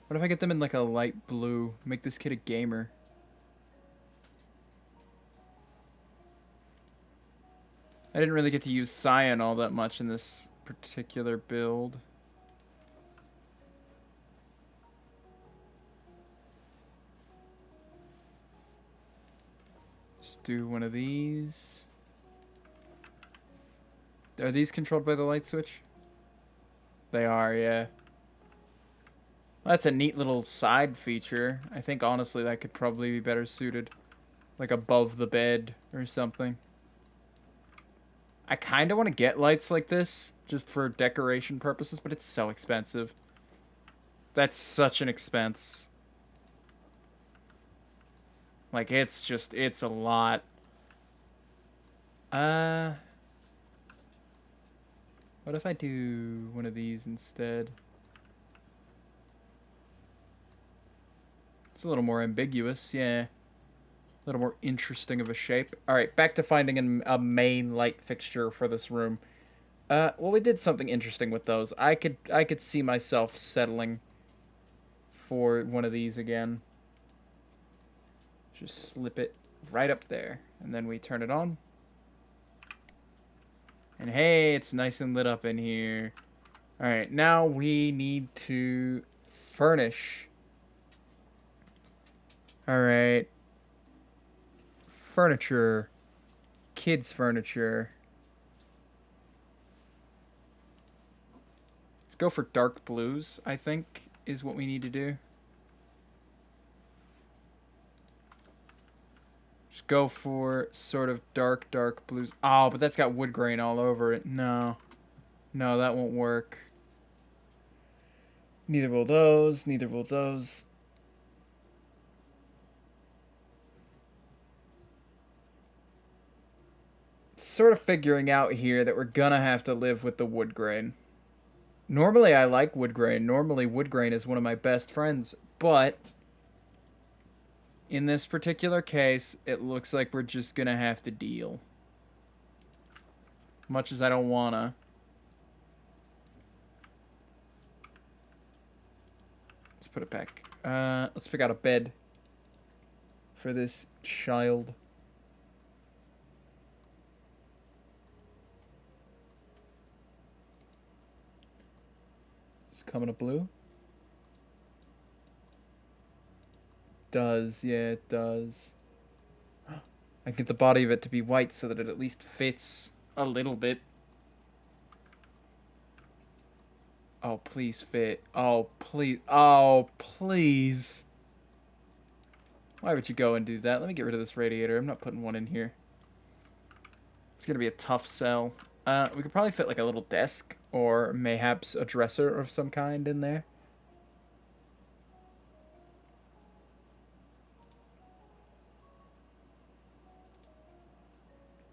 What if I get them in like a light blue? Make this kid a gamer. I didn't really get to use cyan all that much in this particular build. Just do one of these. Are these controlled by the light switch? They are, yeah. That's a neat little side feature. I think, honestly, that could probably be better suited. Like, above the bed or something. I kind of want to get lights like this, just for decoration purposes, but it's so expensive. That's such an expense. Like, it's a lot. What if I do one of these instead? It's a little more ambiguous, yeah. A little more interesting of a shape. Alright, back to finding a main light fixture for this room. Well, we did something interesting with those. I could see myself settling for one of these again. Just slip it right up there. And then we turn it on. And hey, it's nice and lit up in here. Alright, now we need to furnish. Alright. Furniture. Kids' furniture. Let's go for dark blues, I think, is what we need to do. Just go for sort of dark blues. Oh, but that's got wood grain all over it. No. No, that won't work. Neither will those. Neither will those. Sort of figuring out here that we're gonna have to live with the wood grain. Normally I like wood grain. Normally wood grain is one of my best friends. But in this particular case, it looks like we're just gonna have to deal. Much as I don't wanna. Let's put it back. Let's pick out a bed for this child. Does it come in a blue? Does, yeah, it does. I get the body of it to be white so that it at least fits a little bit. Oh, please fit. Oh, please. Oh, please. Why would you go and do that? Let me get rid of this radiator. I'm not putting one in here. It's going to be a tough sell. We could probably fit like a little desk or mayhaps a dresser of some kind in there.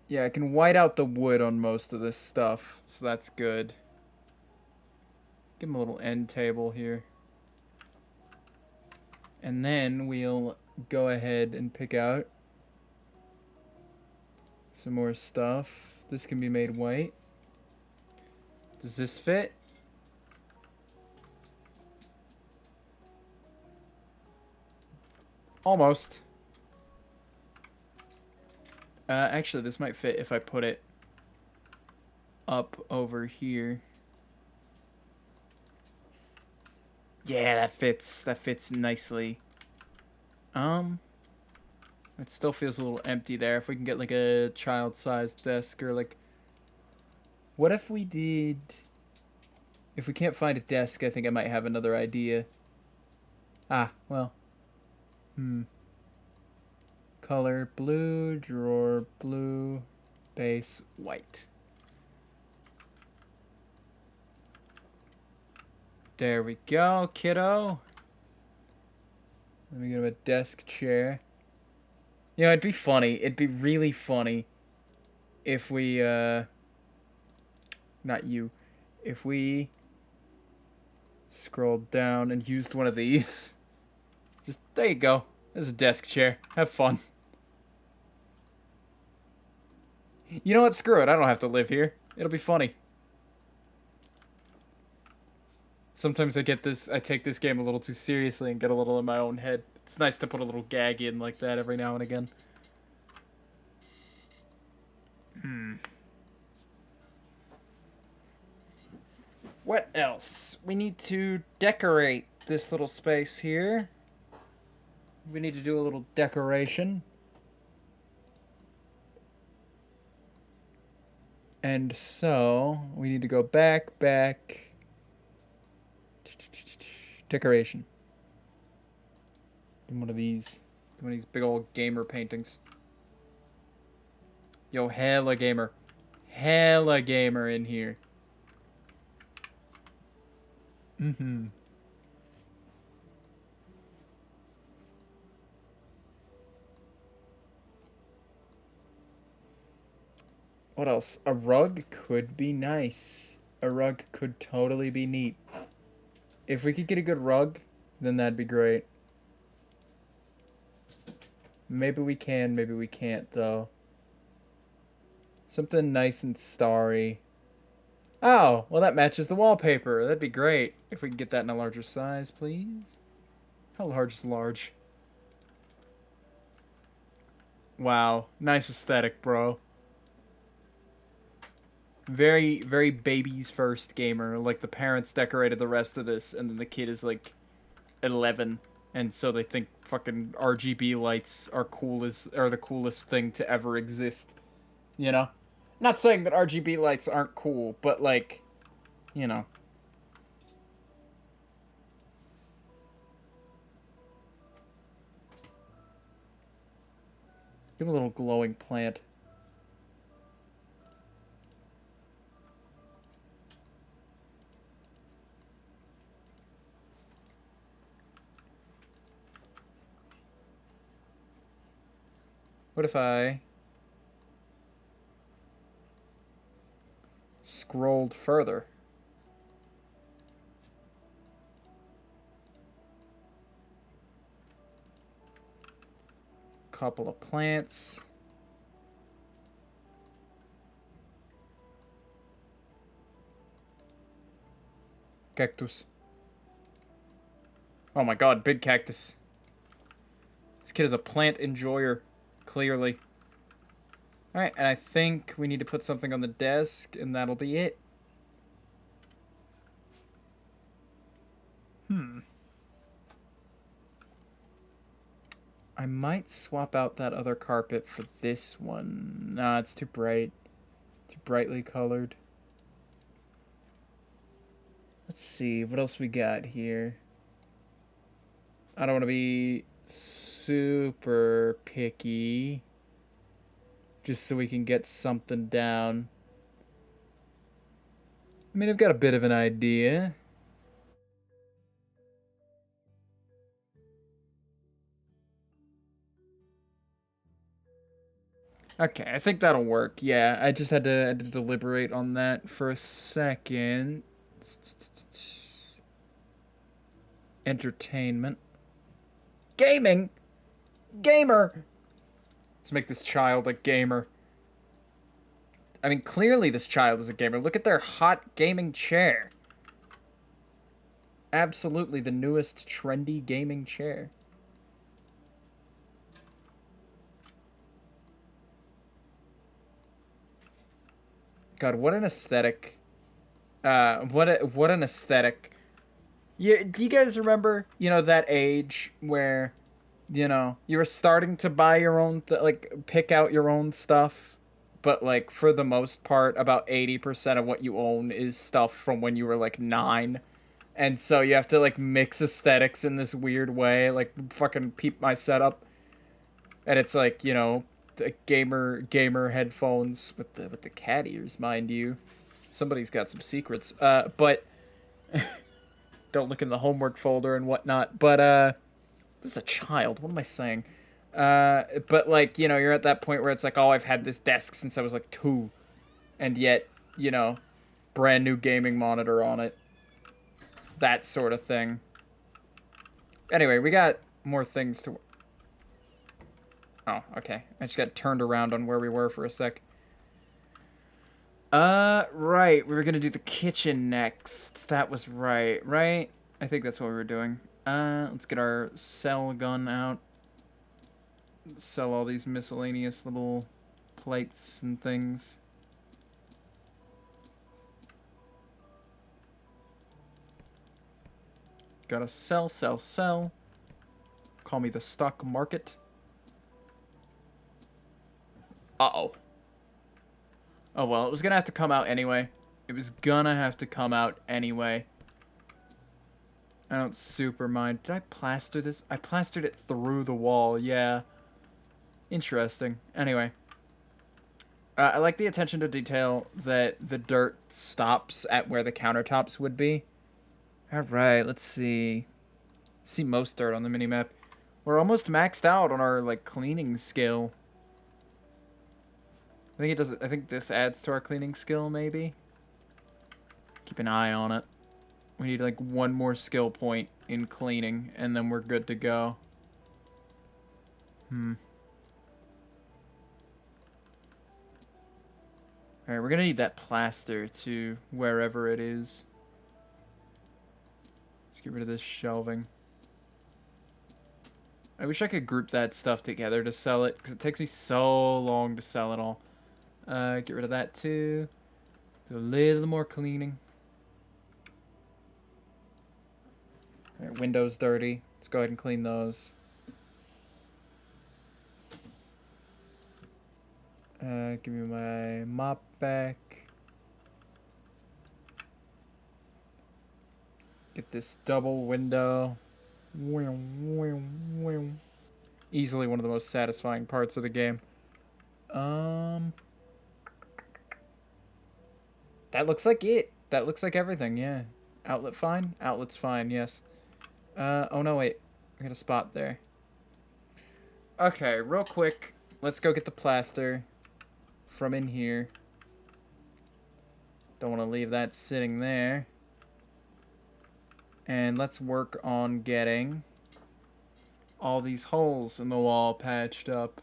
Yeah, I can white out the wood on most of this stuff, so that's good. Give him a little end table here. And then we'll go ahead and pick out some more stuff. This can be made white. Does this fit? Almost. Actually, this might fit if I put it up over here. Yeah, that fits. That fits nicely. It still feels a little empty there. If we can get like a child-sized desk or like... What if we did... If we can't find a desk, I think I might have another idea. Ah, well. Color blue, drawer blue, base white. There we go, kiddo. Let me get him a desk chair. You know, it'd be funny. It'd be really funny if we, not you. If we scrolled down and used one of these. Just, there you go. There's a desk chair. Have fun. You know what? Screw it. I don't have to live here. It'll be funny. Sometimes I take this game a little too seriously and get a little in my own head. It's nice to put a little gag in like that every now and again. What else? We need to decorate this little space here. We need to do a little decoration. And so, we need to go back. Decoration. One of these big old gamer paintings. Yo, hella gamer. Hella gamer in here. What else? A rug could be nice. A rug could totally be neat. If we could get a good rug, then that'd be great. Maybe we can, maybe we can't, though. Something nice and starry. Oh, well that matches the wallpaper. That'd be great. If we can get that in a larger size, please. How large is large? Wow. Nice aesthetic, bro. Very, very baby's first gamer. Like, the parents decorated the rest of this, and then the kid is, like, 11. And so they think fucking RGB lights are the coolest thing to ever exist. You know? Not saying that RGB lights aren't cool, but, like, you know. Give him a little glowing plant. What if I scrolled further? Couple of plants. Cactus. Oh my god, big cactus. This kid is a plant enjoyer, clearly. Alright, and I think we need to put something on the desk, and that'll be it. I might swap out that other carpet for this one. Nah, it's too bright. Too brightly colored. Let's see, what else we got here? I don't want to be super picky. Just so we can get something down. I mean, I've got a bit of an idea. Okay, I think that'll work. Yeah, I just had to deliberate on that for a second. Entertainment. Gaming! Gamer! Let's make this child a gamer. I mean, clearly this child is a gamer. Look at their hot gaming chair. Absolutely the newest trendy gaming chair. God, what an aesthetic. What an aesthetic. Yeah, do you guys remember, that age where, you were starting to buy your own, like, pick out your own stuff, but, like, for the most part, about 80% of what you own is stuff from when you were, like, 9. And so you have to, like, mix aesthetics in this weird way, like, fucking peep my setup. And it's like, the gamer headphones with the cat ears, mind you. Somebody's got some secrets. But don't look in the homework folder and whatnot. But this is a child. What am I saying? But like, you're at that point where it's like, oh, I've had this desk since I was like 2, and yet, brand new gaming monitor on it. That sort of thing. Anyway, we got more things to. Oh, okay. I just got turned around on where we were for a sec. Right. We were gonna do the kitchen next. That was right, right? I think that's what we were doing. Let's get our cell gun out. Sell all these miscellaneous little plates and things. Gotta sell, sell, sell. Call me the stock market. Uh-oh. Oh, well, it was gonna have to come out anyway. It was gonna have to come out anyway. I don't super mind. Did I plaster this? I plastered it through the wall, yeah. Interesting. Anyway. I like the attention to detail that the dirt stops at where the countertops would be. Alright, let's see. See most dirt on the minimap. We're almost maxed out on our, like, cleaning skill. I think it does. I think this adds to our cleaning skill, maybe. Keep an eye on it. We need like one more skill point in cleaning, and then we're good to go. Alright, we're gonna need that plaster to wherever it is. Let's get rid of this shelving. I wish I could group that stuff together to sell it, because it takes me so long to sell it all. Get rid of that too. Do a little more cleaning. Alright, windows dirty. Let's go ahead and clean those. Give me my mop back. Get this double window. Easily one of the most satisfying parts of the game. That looks like it. That looks like everything, yeah. Outlet fine? Outlet's fine, yes. Oh no, wait. I got a spot there. Okay, real quick. Let's go get the plaster from in here. Don't want to leave that sitting there. And let's work on getting all these holes in the wall patched up.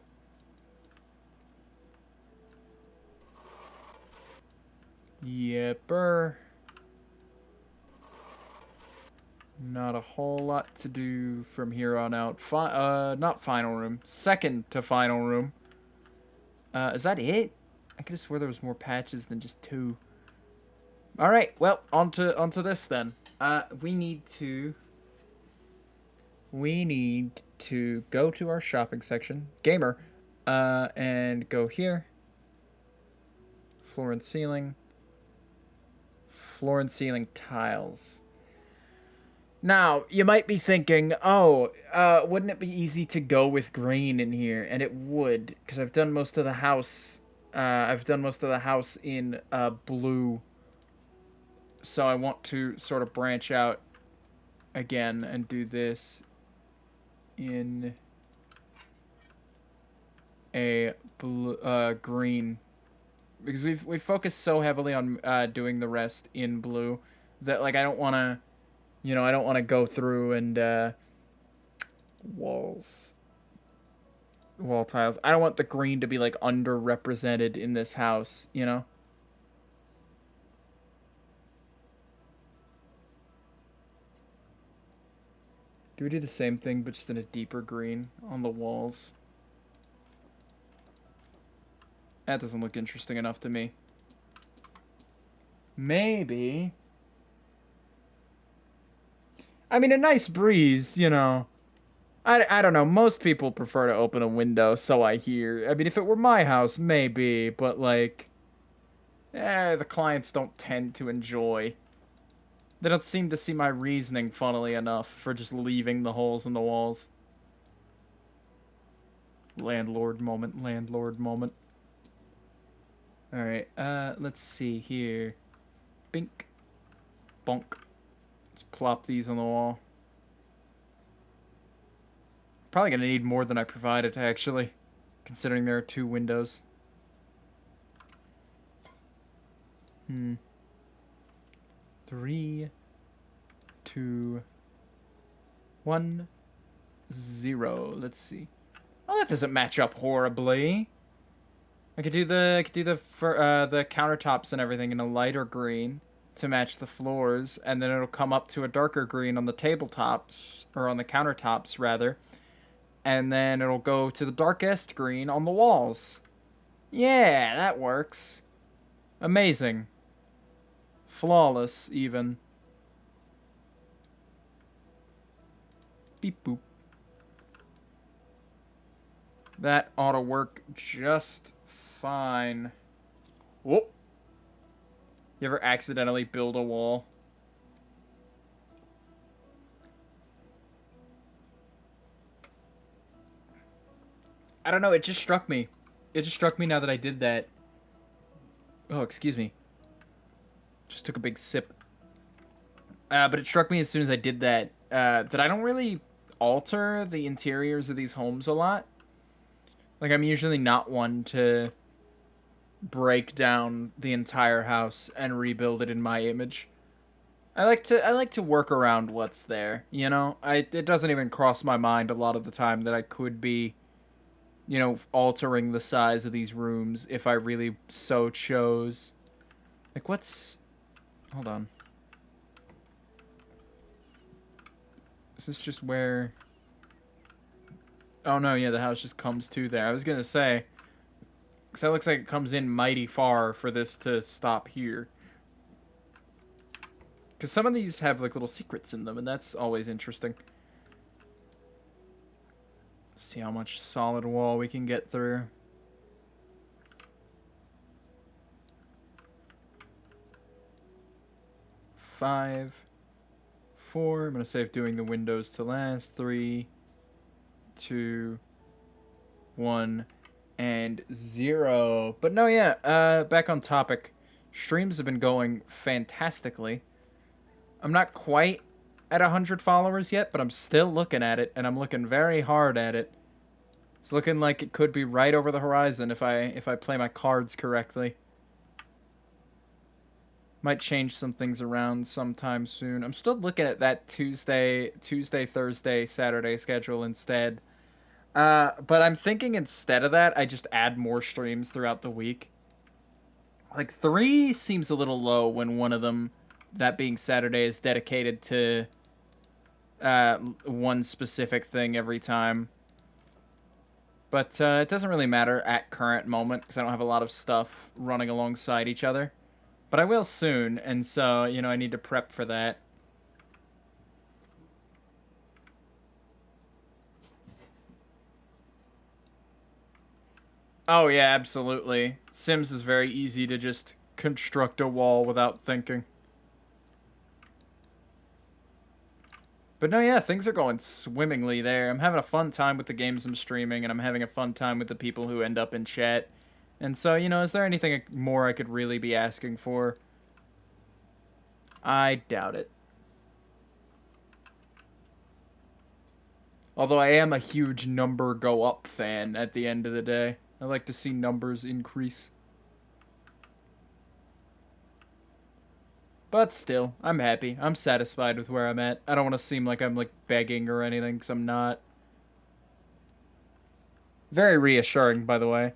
Yepper. Not a whole lot to do from here on out. Not final room. Second to final room. Is that it? I could have swore there was more patches than just 2. Alright, well, onto this then. We need to go to our shopping section. Gamer. And go here. Floor and ceiling. Floor and ceiling tiles. Now, you might be thinking, oh, wouldn't it be easy to go with green in here? And it would, because I've done most of the house. I've done most of the house in blue. So I want to sort of branch out again and do this in a blue, green. Because we've focused so heavily on doing the rest in blue that, like, I don't want to, I don't want to go through and walls. Wall tiles. I don't want the green to be like underrepresented in this house, you know? Do we do the same thing but just in a deeper green on the walls? That doesn't look interesting enough to me. Maybe. I mean, a nice breeze, you know. I don't know. Most people prefer to open a window, so I hear. I mean, if it were my house, maybe, but like, the clients don't tend to enjoy. They don't seem to see my reasoning, funnily enough, for just leaving the holes in the walls. Landlord moment, landlord moment. Alright, let's see here. Bink. Bonk. Let's plop these on the wall. Probably gonna need more than I provided, actually, considering there are 2 windows. 3, 2, 1, 0. Let's see. Oh, that doesn't match up horribly. I could do the the countertops and everything in a lighter green to match the floors, and then it'll come up to a darker green on the tabletops, or on the countertops rather, and then it'll go to the darkest green on the walls. Yeah, that works. Amazing. Flawless, even. Beep boop. That ought to work just fine. Whoop. You ever accidentally build a wall? I don't know, it just struck me. It just struck me now that I did that. Oh, excuse me. Just took a big sip. But it struck me as soon as I did that, that I don't really alter the interiors of these homes a lot. Like, I'm usually not one to break down the entire house and rebuild it in my image. I like to work around what's there, you know? It doesn't even cross my mind a lot of the time that I could be, altering the size of these rooms if I really so chose. Like, what's... Hold on. Is this just where... Oh, no, yeah, the house just comes to there. I was gonna say... Because that looks like it comes in mighty far for this to stop here. Because some of these have, like, little secrets in them, and that's always interesting. See how much solid wall we can get through. Five, 4. I'm gonna save doing the windows to last. 3, 2, 1, and 0. But no, yeah. Back on topic. Streams have been going fantastically. I'm not quite at 100 followers yet, but I'm still looking at it, and I'm looking very hard at it. It's looking like it could be right over the horizon if I play my cards correctly. Might change some things around sometime soon. I'm still looking at that Tuesday, Thursday, Saturday schedule instead. But I'm thinking instead of that, I just add more streams throughout the week. Like, 3 seems a little low when one of them, that being Saturday, is dedicated to one specific thing every time. But it doesn't really matter at current moment because I don't have a lot of stuff running alongside each other. But I will soon, and so, I need to prep for that. Oh yeah, absolutely. Sims is very easy to just construct a wall without thinking. But no, yeah, things are going swimmingly there. I'm having a fun time with the games I'm streaming, and I'm having a fun time with the people who end up in chat. And so, is there anything more I could really be asking for? I doubt it. Although I am a huge number go up fan at the end of the day. I like to see numbers increase. But still, I'm happy. I'm satisfied with where I'm at. I don't want to seem like I'm, like, begging or anything, because I'm not. Very reassuring, by the way.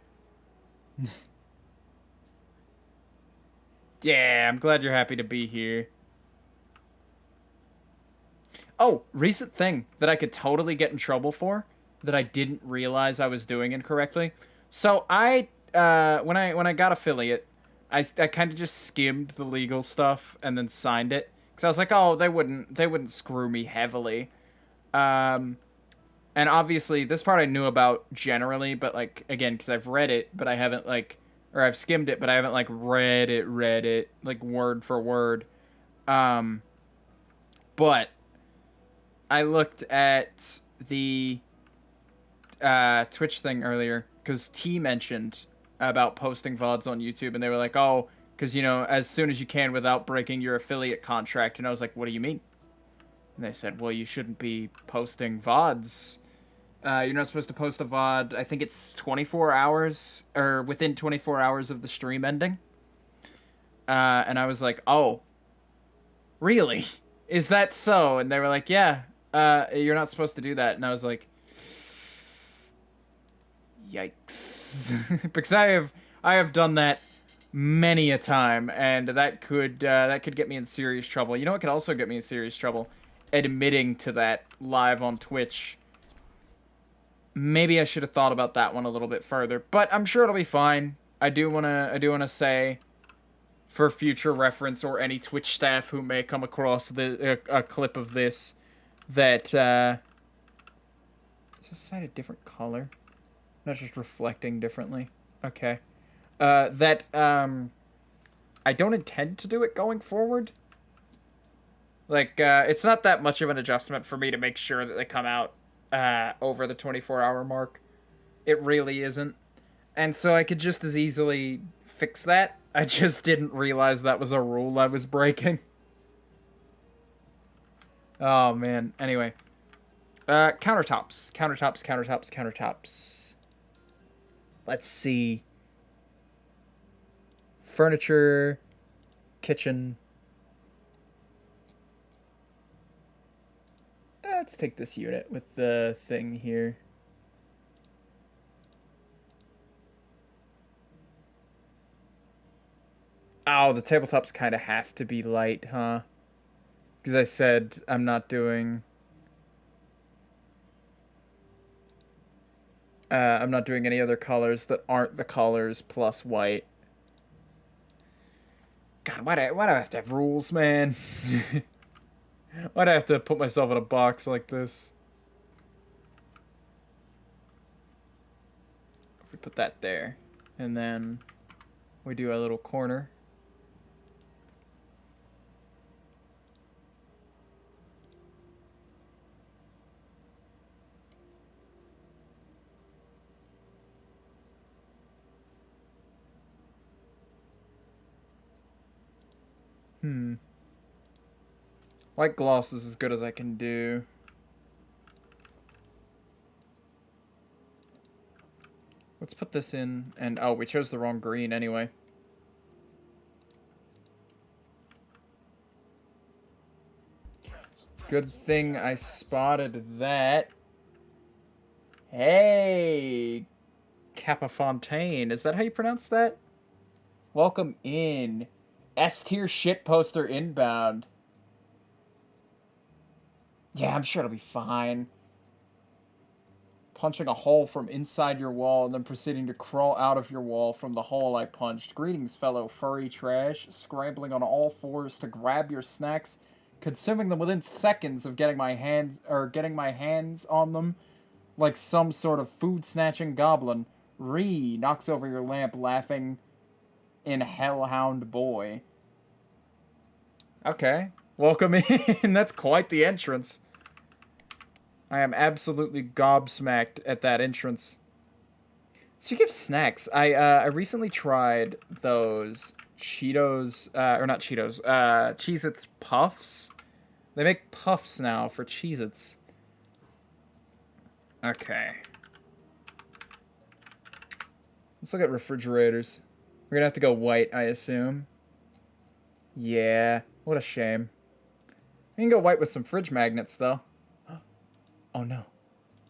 Yeah, I'm glad you're happy to be here. Oh, recent thing that I could totally get in trouble for that I didn't realize I was doing incorrectly. So when I got affiliate, I kind of just skimmed the legal stuff and then signed it because I was like, oh, they wouldn't screw me heavily. Um, and obviously this part I knew about generally, but like again because I've read it, but I haven't like or I've skimmed it, but I haven't like read it like word for word. Um, but I looked at the Twitch thing earlier because T mentioned about posting VODs on YouTube, and they were like, oh, because, as soon as you can without breaking your affiliate contract. And I was like, what do you mean? And they said, well, you shouldn't be posting VODs. You're not supposed to post a VOD, I think it's 24 hours, or within 24 hours of the stream ending. And I was like, oh, really? Is that so? And they were like, yeah, you're not supposed to do that. And I was like, yikes. Because I have done that many a time, and that could get me in serious trouble. You know what could also get me in serious trouble? Admitting to that live on Twitch. Maybe I should have thought about that one a little bit further, but I'm sure it'll be fine. I do wanna say, for future reference or any Twitch staff who may come across a clip of this, that is this side a different color? Not just reflecting differently. Okay. That I don't intend to do it going forward. Like, it's not that much of an adjustment for me to make sure that they come out over the 24-hour mark. It really isn't. And so I could just as easily fix that. I just didn't realize that was a rule I was breaking. Oh, man. Anyway. Countertops. Countertops. Let's see. Furniture. Kitchen. Let's take this unit with the thing here. Oh, the tabletops kind of have to be light, huh? Because I said I'm not doing any other colors that aren't the colors plus white. God, why do I have to have rules, man? Why'd I have to put myself in a box like this? If we put that there, and then we do a little corner. White gloss is as good as I can do. Let's put this in, and oh, we chose the wrong green anyway. Good thing I spotted that. Hey, Capafontaine, is that how you pronounce that? Welcome in. S-tier shitposter inbound. Yeah, I'm sure it'll be fine. Punching a hole from inside your wall and then proceeding to crawl out of your wall from the hole I punched. Greetings, fellow furry trash. Scrambling on all fours to grab your snacks, consuming them within seconds of getting my hands on them like some sort of food-snatching goblin. Ree knocks over your lamp, laughing in Hellhound Boy. Okay. Welcome in. That's quite the entrance. I am absolutely gobsmacked at that entrance. Speaking of snacks, I recently tried those Cheetos, or not Cheetos, Cheez-Its Puffs. They make puffs now for Cheez-Its. Okay. Let's look at refrigerators. We're gonna have to go white, I assume. Yeah, what a shame. We can go white with some fridge magnets, though. Oh no.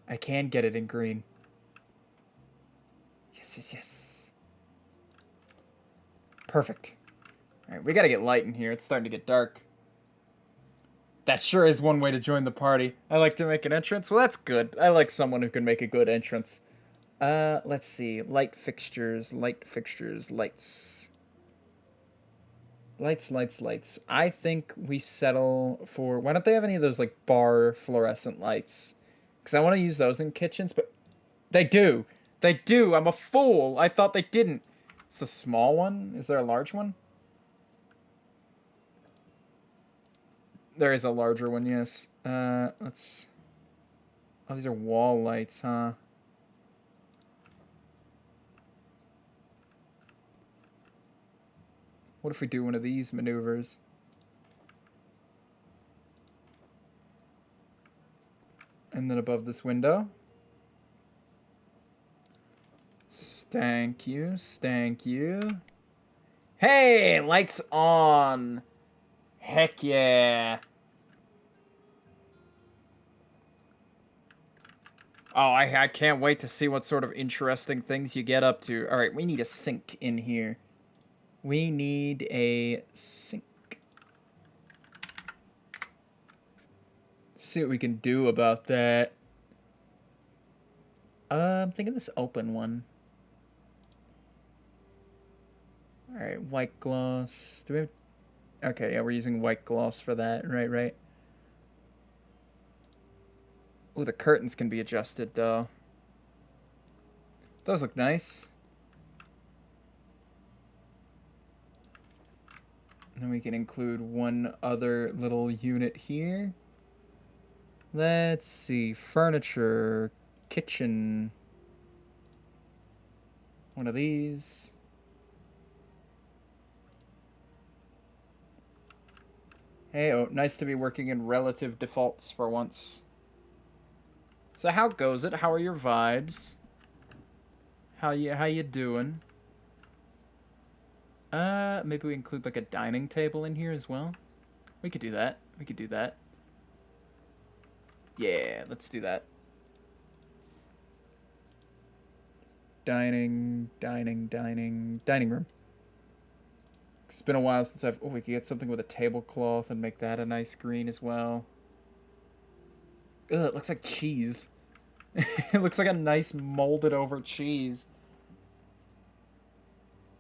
I can get it in green. Yes, yes, yes. Perfect. Alright, we gotta get light in here. It's starting to get dark. That sure is one way to join the party. I like to make an entrance. Well, that's good. I like someone who can make a good entrance. Let's see. Light fixtures, lights. Lights, lights, lights. I think we settle for... Why don't they have any of those, like, bar fluorescent lights? Because I want to use those in kitchens, but... They do! They do! I'm a fool! I thought they didn't. It's the small one? Is there a large one? There is a larger one, yes. Let's... Oh, these are wall lights, huh? What if we do one of these maneuvers? And then above this window. Stank you, stank you. Hey, lights on. Heck yeah. Oh, I can't wait to see what sort of interesting things you get up to. All right, we need a sink in here. We need a sink. See what we can do about that. I'm thinking this open one. All right, white gloss. Do we have... Okay, yeah, we're using white gloss for that. Right. Oh, the curtains can be adjusted, though. Those look nice. And then we can include one other little unit here. Let's see. Furniture. Kitchen. One of these. Hey, oh, nice to be working in relative defaults for once. So how goes it? How are your vibes? How you doing? Maybe we include like a dining table in here as well. We could do that. Yeah, let's do that. Dining room. It's been a while since I've... Oh, we could get something with a tablecloth and make that a nice green as well. Ugh, it looks like cheese. It looks like a nice molded over cheese.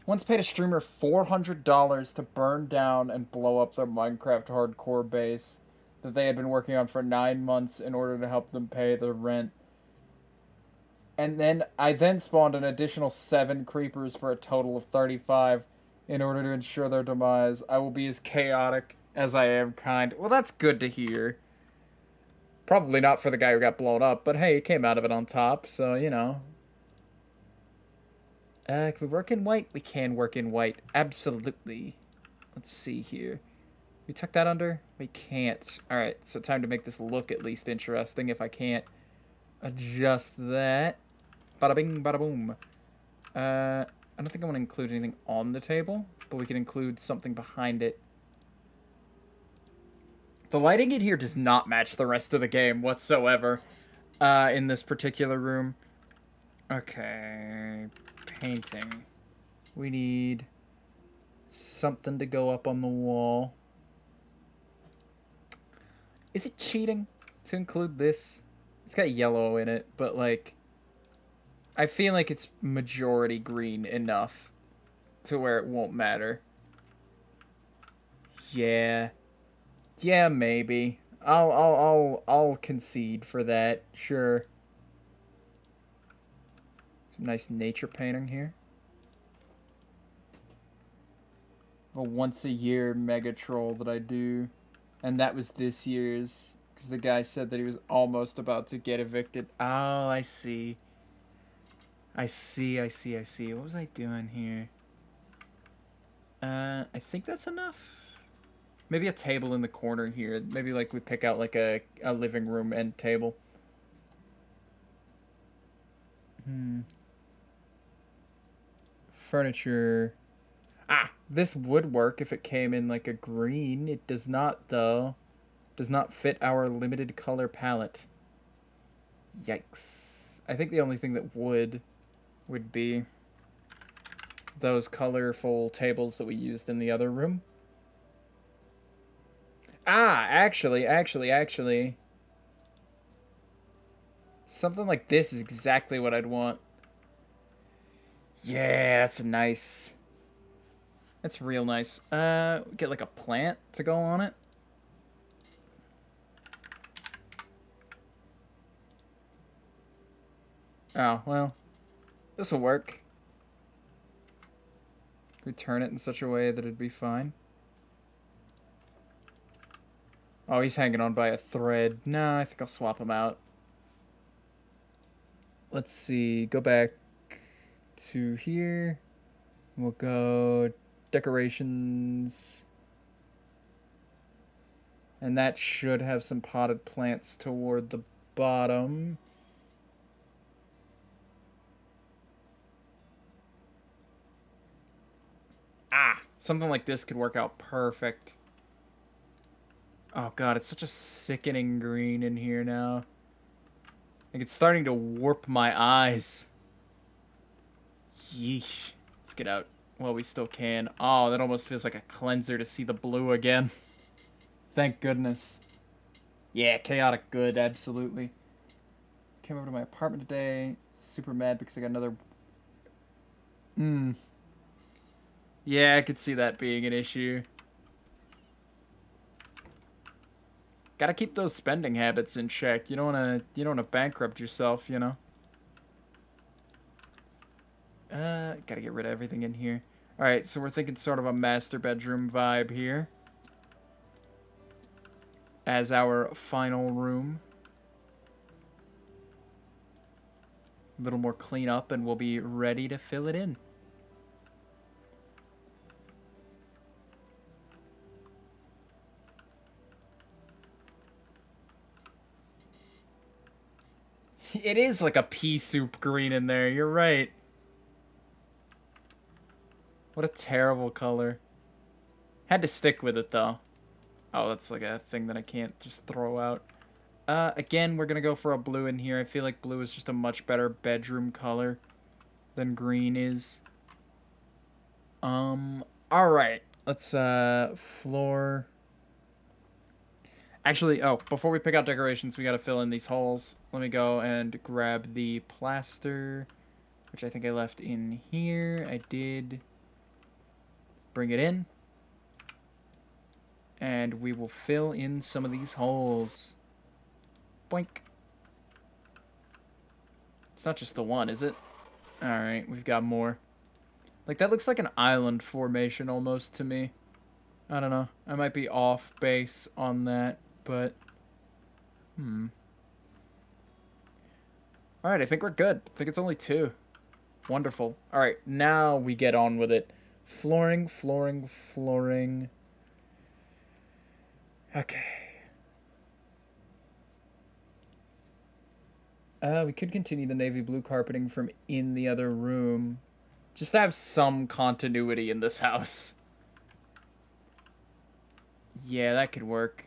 Once paid a streamer $400 to burn down and blow up their Minecraft hardcore base that they had been working on for 9 months in order to help them pay their rent. And then I spawned an additional 7 creepers for a total of 35 in order to ensure their demise. I will be as chaotic as I am kind. Well, that's good to hear. Probably not for the guy who got blown up, but hey, he came out of it on top, so, you know. Can we work in white? We can work in white. Absolutely. Let's see here. We tuck that under? We can't. Alright, so time to make this look at least interesting if I can't adjust that. Bada bing, bada boom. I don't think I want to include anything on the table, but we can include something behind it. The lighting in here does not match the rest of the game whatsoever in this particular room. Okay, painting. We need something to go up on the wall. Is it cheating to include this? It's got yellow in it, but like, I feel like it's majority green enough to where it won't matter. Yeah. Yeah, maybe. I'll concede for that. Sure. Some nice nature painting here. A once a year mega troll that I do. And that was this year's. Because the guy said that he was almost about to get evicted. Oh, I see. I see. What was I doing here? I think that's enough. Maybe a table in the corner here. Maybe like we pick out like a living room end table. Furniture. Ah, this would work if it came in like a green. It does not though. Does not fit our limited color palette. Yikes. I think the only thing that would be those colorful tables that we used in the other room. Ah, actually. Something like this is exactly what I'd want. Yeah, that's nice. That's real nice. Get like a plant to go on it. Oh, well. This'll work. We turn it in such a way that it'd be fine. Oh, he's hanging on by a thread. No, I think I'll swap him out. Let's see. Go back to here. We'll go decorations. And that should have some potted plants toward the bottom. Ah, something like this could work out perfect. Oh god, it's such a sickening green in here now. Like it's starting to warp my eyes. Yeesh. Let's get out while we still can. Oh, that almost feels like a cleanser to see the blue again. Thank goodness. Yeah, chaotic good, absolutely. Came over to my apartment today. Super mad because I got another... Yeah, I could see that being an issue. Gotta keep those spending habits in check. You don't wanna bankrupt yourself, you know? Gotta get rid of everything in here. Alright, so we're thinking sort of a master bedroom vibe here. As our final room. A little more cleanup and we'll be ready to fill it in. It is like a pea soup green in there, you're right. What a terrible color. Had to stick with it though. Oh, that's like a thing that I can't just throw out. Again, we're gonna go for a blue in here. I feel like blue is just a much better bedroom color than green is. Alright. Let's, floor. Actually, oh, before we pick out decorations, we gotta fill in these holes. Let me go and grab the plaster, which I think I left in here. I did bring it in. And we will fill in some of these holes. Boink. It's not just the one, is it? Alright, we've got more. Like, that looks like an island formation almost to me. I don't know. I might be off base on that, but... Alright, I think we're good. I think it's only 2. Wonderful. Alright, now we get on with it. Flooring. Okay. We could continue the navy blue carpeting from in the other room. Just to have some continuity in this house. Yeah, that could work.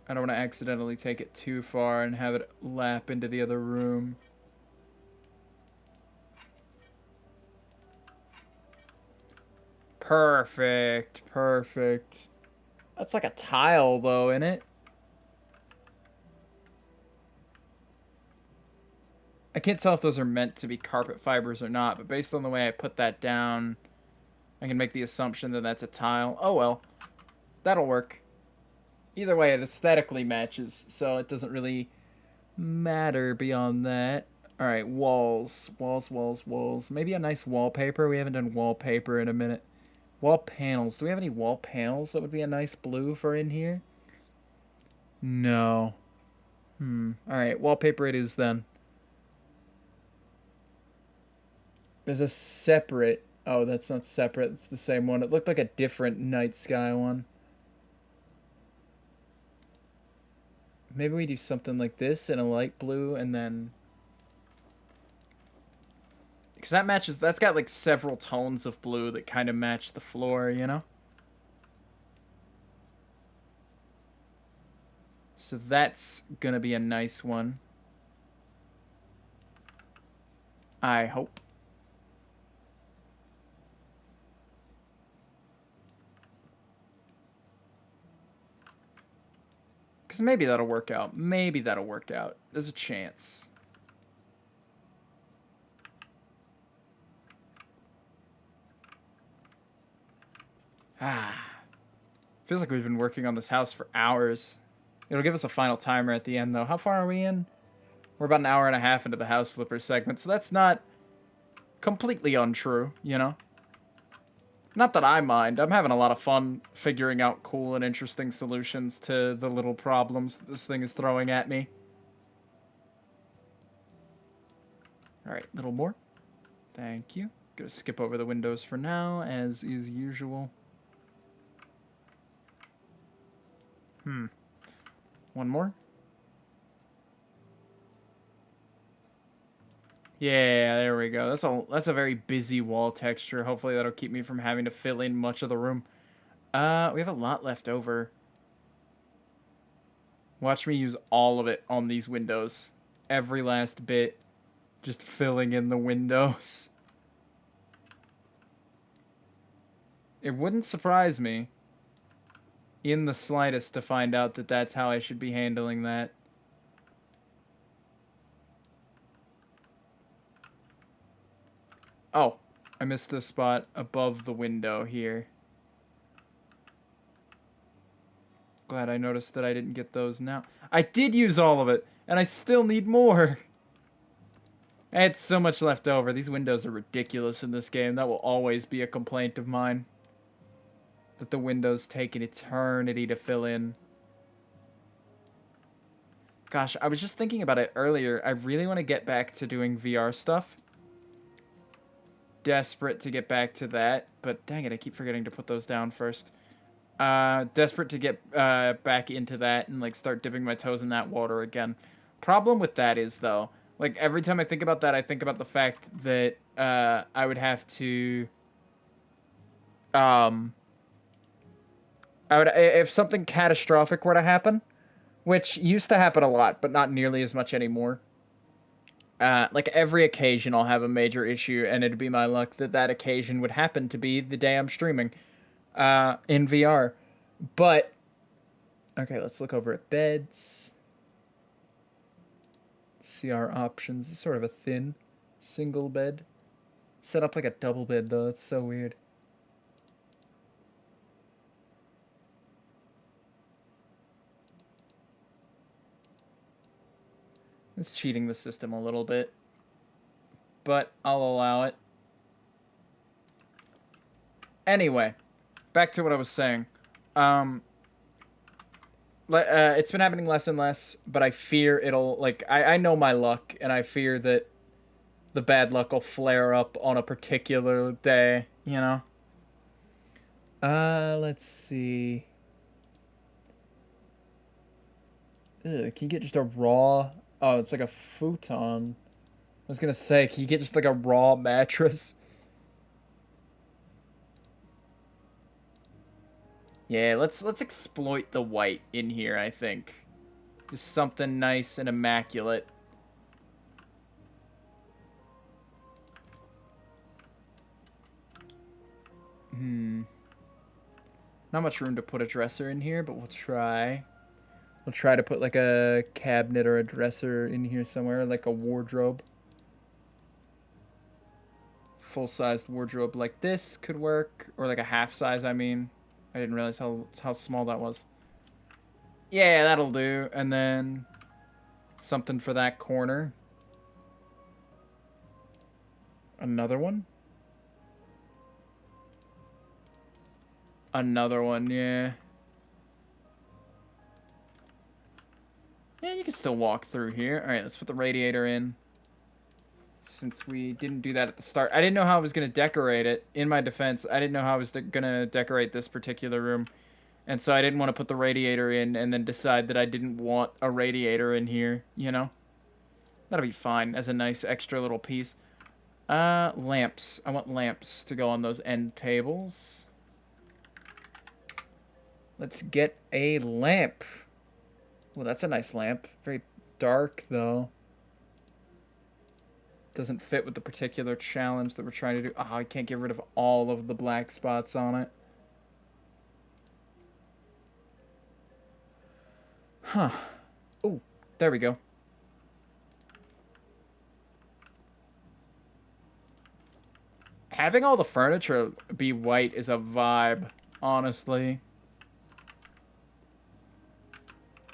I don't want to accidentally take it too far and have it lap into the other room. Perfect. That's like a tile, though, isn't it? I can't tell if those are meant to be carpet fibers or not, but based on the way I put that down, I can make the assumption that that's a tile. Oh well. That'll work. Either way, it aesthetically matches, so it doesn't really matter beyond that. Alright, walls. Maybe a nice wallpaper. We haven't done wallpaper in a minute. Wall panels. Do we have any wall panels that would be a nice blue for in here? No. Alright, wallpaper it is then. There's a separate... Oh, that's not separate. It's the same one. It looked like a different night sky one. Maybe we do something like this in a light blue and then... Because that matches... That's got like several tones of blue that kind of match the floor, you know? So that's gonna be a nice one. I hope. Because maybe that'll work out. Maybe that'll work out. There's a chance. Feels like we've been working on this house for hours. It'll give us a final timer at the end, though. How far are we in? We're about an hour and a half into the house flipper segment, so that's not completely untrue, you know? Not that I mind. I'm having a lot of fun figuring out cool and interesting solutions to the little problems that this thing is throwing at me. Alright, little more. Thank you. Gonna skip over the windows for now, as is usual. One more. Yeah, there we go. That's a very busy wall texture. Hopefully that'll keep me from having to fill in much of the room. We have a lot left over. Watch me use all of it on these windows. Every last bit. Just filling in the windows. It wouldn't surprise me in the slightest to find out that that's how I should be handling that. Oh, I missed the spot above the window here. Glad I noticed that I didn't get those now. I did use all of it, and I still need more. I had so much left over. These windows are ridiculous in this game. That will always be a complaint of mine. That the windows take an eternity to fill in. Gosh, I was just thinking about it earlier. I really want to get back to doing VR stuff. Desperate to get back to that, but dang it, I keep forgetting to put those down first. Desperate to get back into that and like start dipping my toes in that water again. Problem with that is though, like every time I think about that, I think about the fact that I would have to if something catastrophic were to happen, which used to happen a lot, but not nearly as much anymore. Like every occasion I'll have a major issue, and it'd be my luck that that occasion would happen to be the day I'm streaming in VR. But, okay, let's look over at beds. See our options. It's sort of a thin single bed. Set up like a double bed, though. That's so weird. It's cheating the system a little bit, but I'll allow it. Anyway, back to what I was saying. It's been happening less and less, but I fear it'll, like, I know my luck, and I fear that the bad luck will flare up on a particular day, you know? Let's see. Ugh, can you get just a raw... Oh, it's like a futon. I was gonna say, can you get just like a raw mattress? Yeah, let's exploit the white in here, I think. Just something nice and immaculate. Not much room to put a dresser in here, but we'll try. We'll try to put like a cabinet or a dresser in here somewhere, like a wardrobe. Full-sized wardrobe like this could work, or like a half-size, I mean. I didn't realize how small that was. Yeah, that'll do. And then something for that corner. Another one? Another one, yeah. Yeah, you can still walk through here. All right, let's put the radiator in. Since we didn't do that at the start. I didn't know how I was going to decorate it. In my defense, I didn't know how I was going to decorate this particular room. And so I didn't want to put the radiator in and then decide that I didn't want a radiator in here, you know? That'll be fine as a nice extra little piece. Lamps. I want lamps to go on those end tables. Let's get a lamp. Well, that's a nice lamp. Very dark, though. Doesn't fit with the particular challenge that we're trying to do. Oh, I can't get rid of all of the black spots on it. Huh. Oh, there we go. Having all the furniture be white is a vibe, honestly.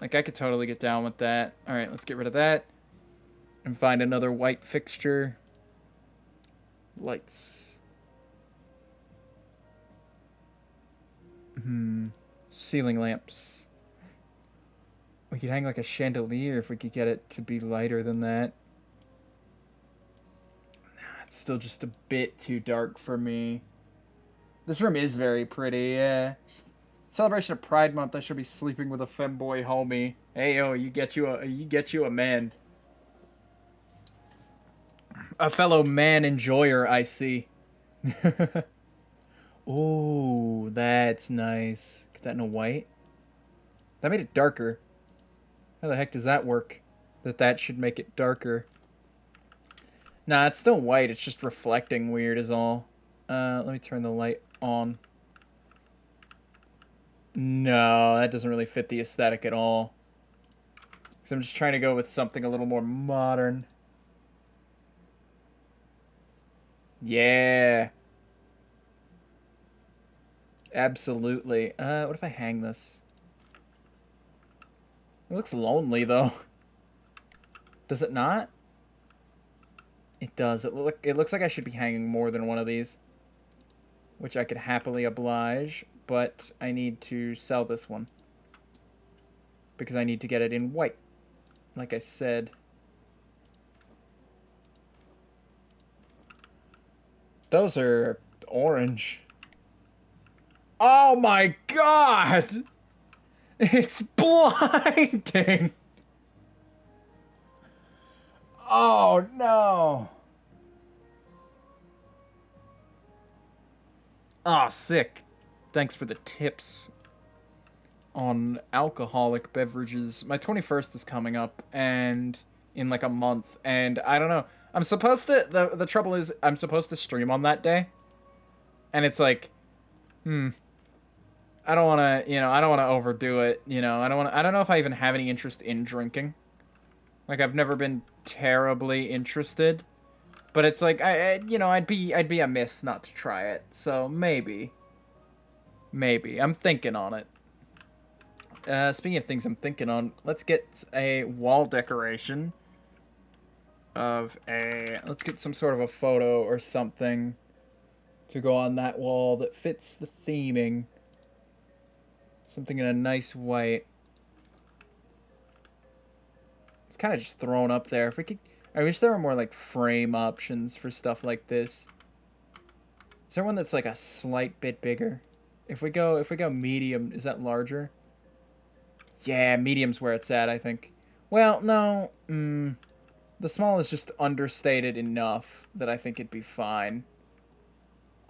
Like, I could totally get down with that. Alright, let's get rid of that. And find another white fixture. Lights. Ceiling lamps. We could hang like a chandelier if we could get it to be lighter than that. Nah, it's still just a bit too dark for me. This room is very pretty, yeah. Celebration of Pride Month, I should be sleeping with a femboy homie. Hey yo, you get you a man. A fellow man enjoyer, I see. Ooh, that's nice. Get that in a white. That made it darker. How the heck does that work? That should make it darker. Nah, it's still white. It's just reflecting weird is all. Let me turn the light on. No, that doesn't really fit the aesthetic at all. Because I'm just trying to go with something a little more modern. Yeah. Absolutely. What if I hang this? It looks lonely, though. Does it not? It does. It looks like I should be hanging more than one of these. Which I could happily oblige, but I need to sell this one. Because I need to get it in white. Like I said. Those are orange. Oh my god! It's blinding! Oh no! Ah, sick. Thanks for the tips on alcoholic beverages. My 21st is coming up, and in like a month, and I don't know. I'm supposed to, the trouble is, I'm supposed to stream on that day, and it's like, I don't want to, I don't want to overdo it, I don't know if I even have any interest in drinking. Like, I've never been terribly interested, but it's like, I'd be amiss not to try it, so maybe. Maybe. I'm thinking on it. Speaking of things I'm thinking on, let's get a wall decoration let's get some sort of a photo or something to go on that wall that fits the theming. Something in a nice white. It's kind of just thrown up there. If we could, I wish there were more like frame options for stuff like this. Is there one that's like a slight bit bigger? If we go medium, is that larger? Yeah, medium's where it's at, I think. Well, no. The small is just understated enough that I think it'd be fine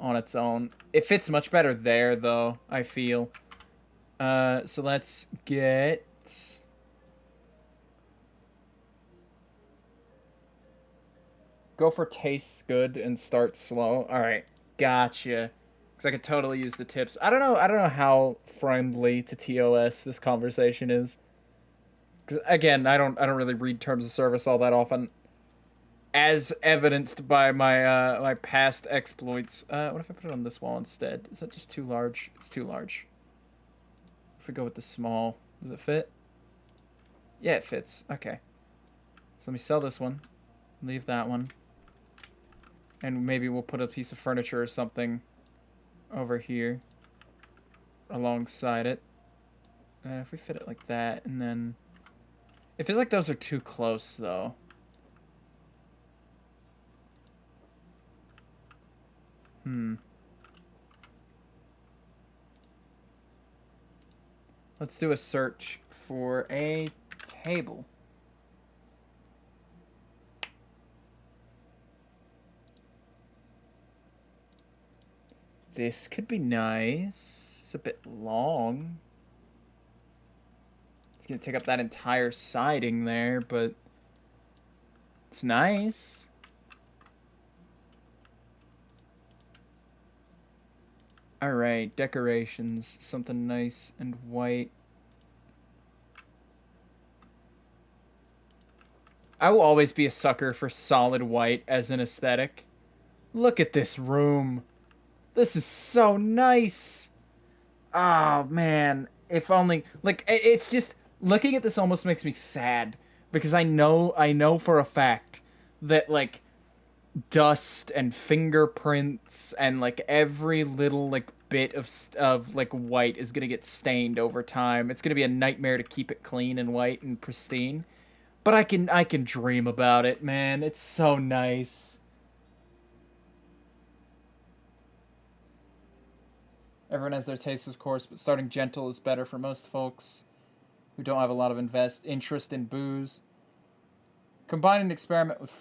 on its own. It fits much better there, though, I feel. So let's get... Go for tastes good and start slow. Alright, gotcha. Because I could totally use the tips. I don't know how friendly to TOS this conversation is. Because again, I don't really read terms of service all that often, as evidenced by my my past exploits. What if I put it on this wall instead? Is that just too large? It's too large. If we go with the small, does it fit? Yeah, it fits. Okay. So let me sell this one. Leave that one. And maybe we'll put a piece of furniture or something over here alongside it. If we fit it like that, and then It feels like those are too close, though. Let's do a search for a table. This could be nice. It's a bit long. It's gonna take up that entire siding there, but it's nice. Alright, decorations. Something nice and white. I will always be a sucker for solid white as an aesthetic. Look at this room. This is so nice. Oh, man. If only... Like, it's just... Looking at this almost makes me sad. Because I know for a fact that, like, dust and fingerprints and, like, every little, like, bit of like, white is gonna get stained over time. It's gonna be a nightmare to keep it clean and white and pristine. But I can dream about it, man. It's so nice. Everyone has their tastes, of course, but starting gentle is better for most folks who don't have a lot of interest in booze. Combine and experiment with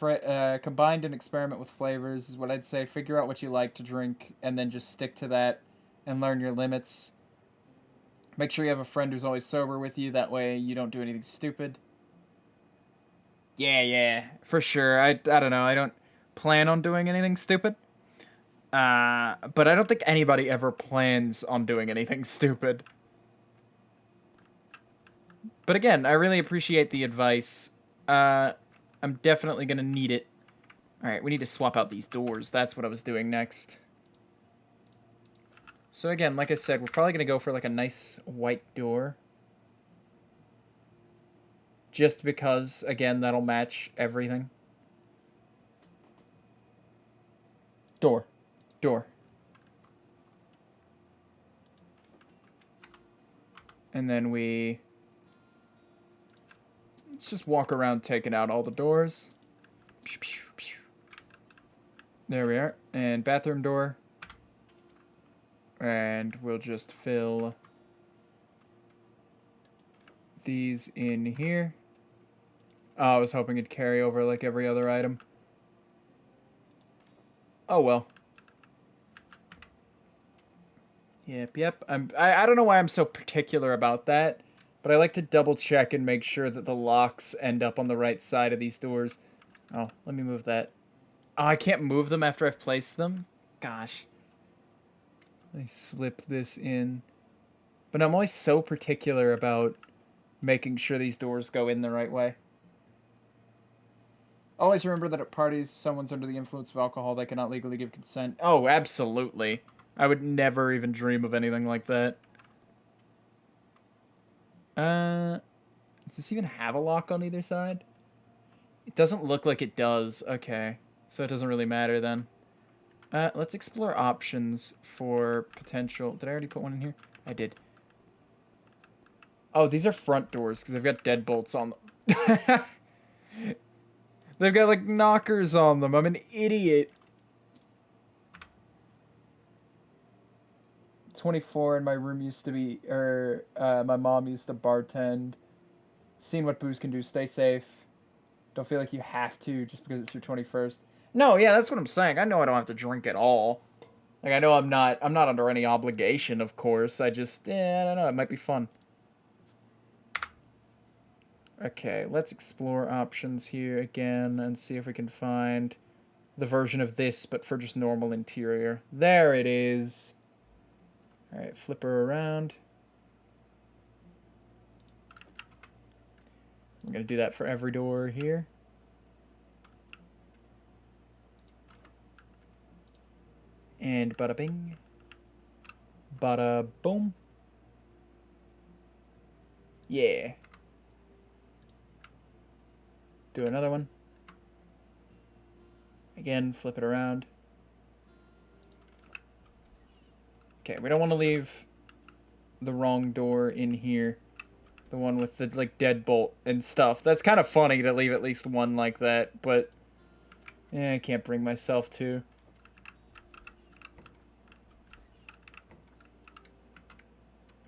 combined and experiment with flavors is what I'd say. Figure out what you like to drink and then just stick to that and learn your limits. Make sure you have a friend who's always sober with you. That way you don't do anything stupid. Yeah, for sure. I don't know. I don't plan on doing anything stupid. But I don't think anybody ever plans on doing anything stupid. But again, I really appreciate the advice. I'm definitely gonna need it. Alright, we need to swap out these doors. That's what I was doing next. So again, like I said, we're probably gonna go for like a nice white door. Just because, again, that'll match everything. Door. And then let's just walk around taking out all the doors. There we are. And bathroom door. And we'll just fill these in here. Oh, I was hoping it'd carry over like every other item. Oh well. Yep. I don't know why I'm so particular about that, but I like to double check and make sure that the locks end up on the right side of these doors. Oh, let me move that. Oh, I can't move them after I've placed them? Gosh. Let me slip this in. But I'm always so particular about making sure these doors go in the right way. Always remember that at parties, if someone's under the influence of alcohol, they cannot legally give consent. Oh, absolutely. I would never even dream of anything like that. Does this even have a lock on either side? It doesn't look like it does. Okay. So it doesn't really matter then. Let's explore options for potential... Did I already put one in here? I did. Oh, these are front doors because they've got deadbolts on them. They've got, like, knockers on them. I'm an idiot. 24 and my room used to be... my mom used to bartend. Seen what booze can do. Stay safe. Don't feel like you have to just because it's your 21st. No, yeah, that's what I'm saying. I know I don't have to drink at all. Like, I know I'm not under any obligation, of course. I just, I don't know. It might be fun. Okay, let's explore options here again and see if we can find the version of this, but for just normal interior. There it is. All right, flip her around. I'm going to do that for every door here. And bada bing. Bada boom. Yeah. Do another one. Again, flip it around. Okay, we don't want to leave the wrong door in here. The one with the, like, deadbolt and stuff. That's kind of funny to leave at least one like that, but... yeah, I can't bring myself to.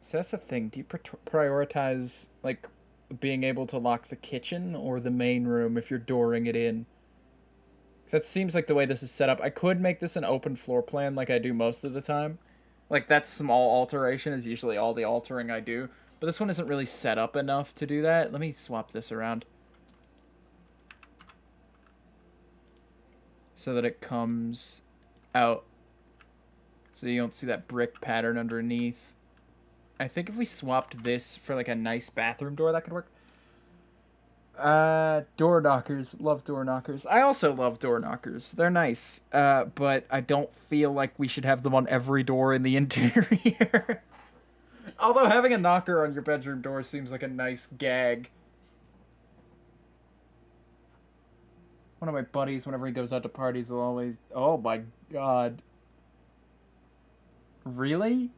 So that's the thing. Do you prioritize, like, being able to lock the kitchen or the main room if you're dooring it in? That seems like the way this is set up. I could make this an open floor plan like I do most of the time. Like, that small alteration is usually all the altering I do. But this one isn't really set up enough to do that. Let me swap this around. So that it comes out. So you don't see that brick pattern underneath. I think if we swapped this for, like, a nice bathroom door, that could work. Door knockers. Love door knockers. I also love door knockers. They're nice. But I don't feel like we should have them on every door in the interior. Although having a knocker on your bedroom door seems like a nice gag. One of my buddies, whenever he goes out to parties, will always... oh my god. Really?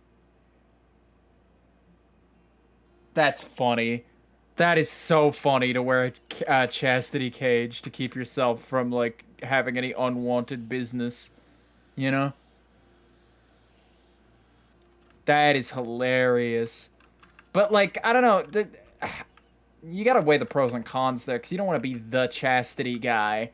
That's funny. That is so funny to wear a chastity cage to keep yourself from, like, having any unwanted business. You know? That is hilarious. But, like, I don't know. You gotta weigh the pros and cons there, because you don't want to be the chastity guy.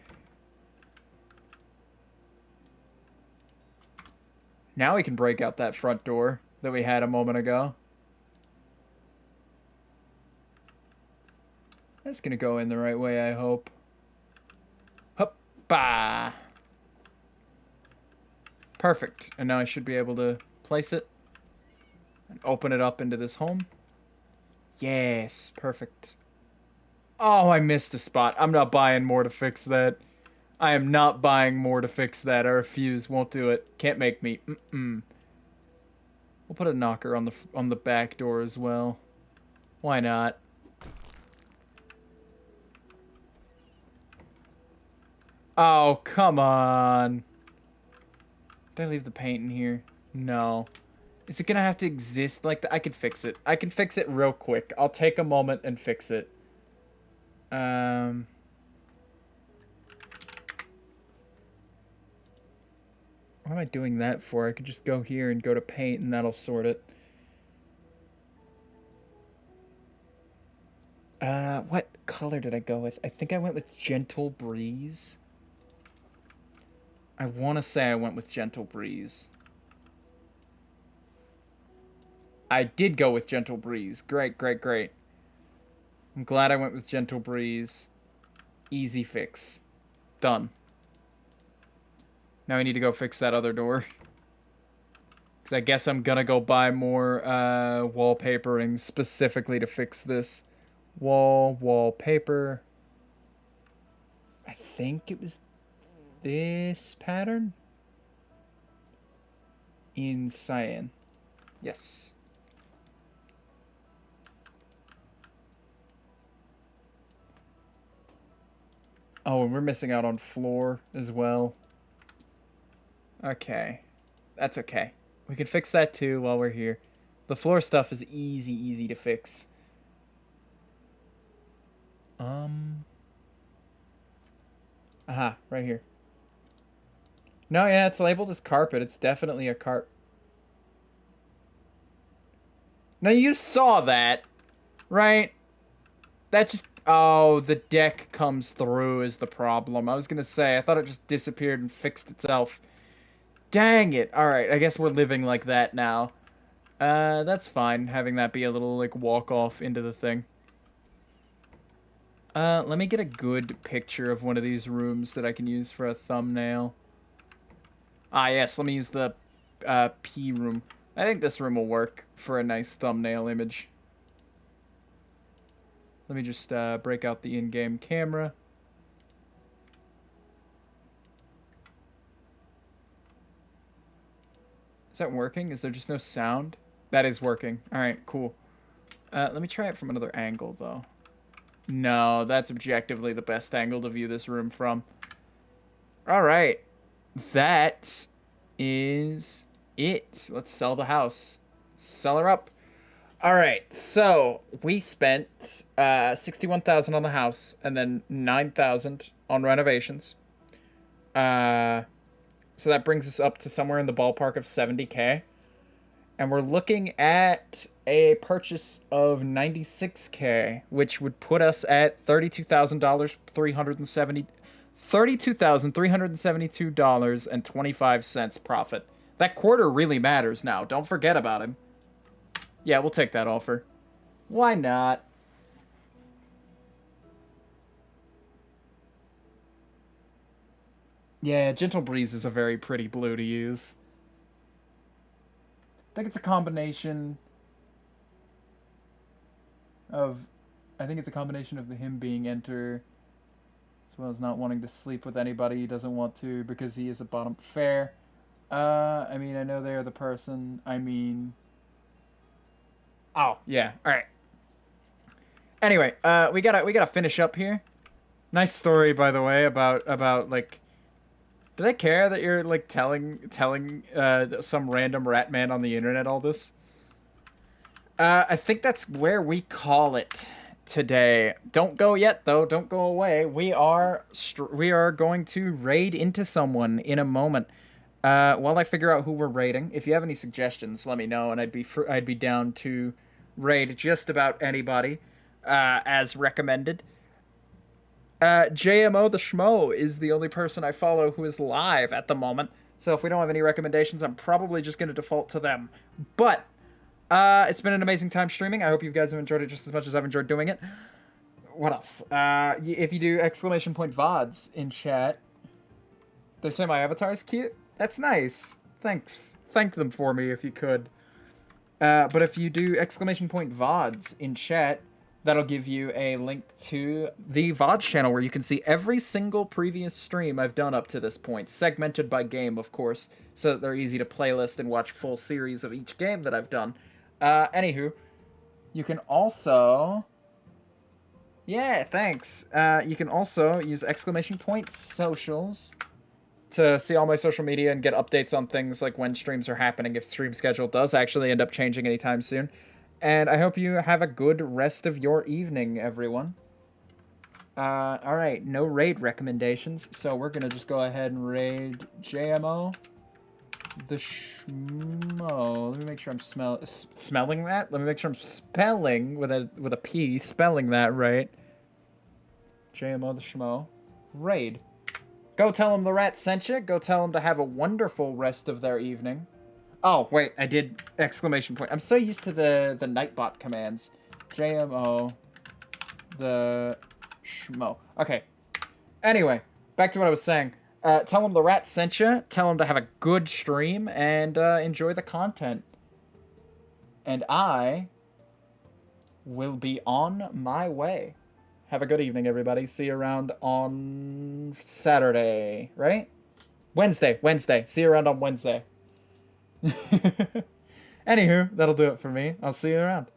Now we can break out that front door that we had a moment ago. That's gonna go in the right way, I hope. Hoppa! Perfect. And now I should be able to place it and open it up into this home. Yes, perfect. Oh, I missed a spot. I'm not buying more to fix that. I am not buying more to fix that. I refuse. Won't do it. Can't make me. Mm-mm. We'll put a knocker on the back door as well. Why not? Oh, come on. Did I leave the paint in here? No. Is it gonna have to exist like that? I can fix it. I can fix it real quick. I'll take a moment and fix it. What am I doing that for? I could just go here and go to paint and that'll sort it. What color did I go with? I think I went with Gentle Breeze. I want to say I went with Gentle Breeze. I did go with Gentle Breeze. Great, great, great. I'm glad I went with Gentle Breeze. Easy fix. Done. Now I need to go fix that other door. Because I guess I'm gonna go buy more wallpapering specifically to fix this. Wallpaper. I think it was this pattern? In cyan. Yes. Oh, and we're missing out on floor as well. Okay. That's okay. We can fix that too while we're here. The floor stuff is easy to fix. Aha, right here. No, yeah, it's labeled as carpet. It's definitely a carpet. Now, you saw that, right? That just... oh, the deck comes through is the problem. I was gonna say, I thought it just disappeared and fixed itself. Dang it. Alright, I guess we're living like that now. That's fine, having that be a little, like, walk-off into the thing. Let me get a good picture of one of these rooms that I can use for a thumbnail. Ah, yes, let me use the, P room. I think this room will work for a nice thumbnail image. Let me just, break out the in-game camera. Is that working? Is there just no sound? That is working. Alright, cool. Let me try it from another angle, though. No, that's objectively the best angle to view this room from. Alright. That is it. Let's sell the house. Sell her up. All right, so we spent 61,000 on the house and then 9,000 on renovations. Uh, so that brings us up to somewhere in the ballpark of 70K. And we're looking at a purchase of 96K, which would put us at $32,000, 32,372.25 profit. That quarter really matters now. Don't forget about him. Yeah, we'll take that offer. Why not? Yeah, Gentle Breeze is a very pretty blue to use. I think it's a combination of I think it's a combination of him being enter as well as not wanting to sleep with anybody he doesn't want to because he is a bottom fair. I mean, I know they are the person. I mean, oh yeah, all right. Anyway, we gotta finish up here. Nice story, by the way, about like. Do they care that you're like telling some random rat man on the internet all this? I think that's where we call it today. Don't go yet, though. Don't go away. We are going to raid into someone in a moment. While I figure out who we're raiding, if you have any suggestions, let me know, and I'd be down to raid just about anybody, as recommended. JMO the Schmo is the only person I follow who is live at the moment. So if we don't have any recommendations, I'm probably just going to default to them. But it's been an amazing time streaming. I hope you guys have enjoyed it just as much as I've enjoyed doing it. What else? If you do exclamation point VODs in chat, they say my avatar is cute. That's nice. Thanks. Thank them for me if you could. But if you do exclamation point VODs in chat, that'll give you a link to the VODs channel where you can see every single previous stream I've done up to this point, segmented by game, of course, so that they're easy to playlist and watch full series of each game that I've done. Anywho, you can also... Yeah, thanks. You can also use exclamation point socials to see all my social media and get updates on things like when streams are happening, if stream schedule does actually end up changing anytime soon. And I hope you have a good rest of your evening, everyone. Alright, no raid recommendations, so we're gonna just go ahead and raid JMO the Schmo. Let me make sure I'm smelling that? Let me make sure I'm spelling with a P, spelling that right. JMO the Schmo. Raid. Go tell them the rat sent you. Go tell them to have a wonderful rest of their evening. Oh, wait, I did exclamation point. I'm so used to the Nightbot commands. JMO the Schmo. Okay. Anyway, back to what I was saying. Tell them the rat sent you. Tell them to have a good stream and enjoy the content. And I will be on my way. Have a good evening, everybody. See you around on Saturday, right? Wednesday. See you around on Wednesday. Anywho, that'll do it for me. I'll see you around.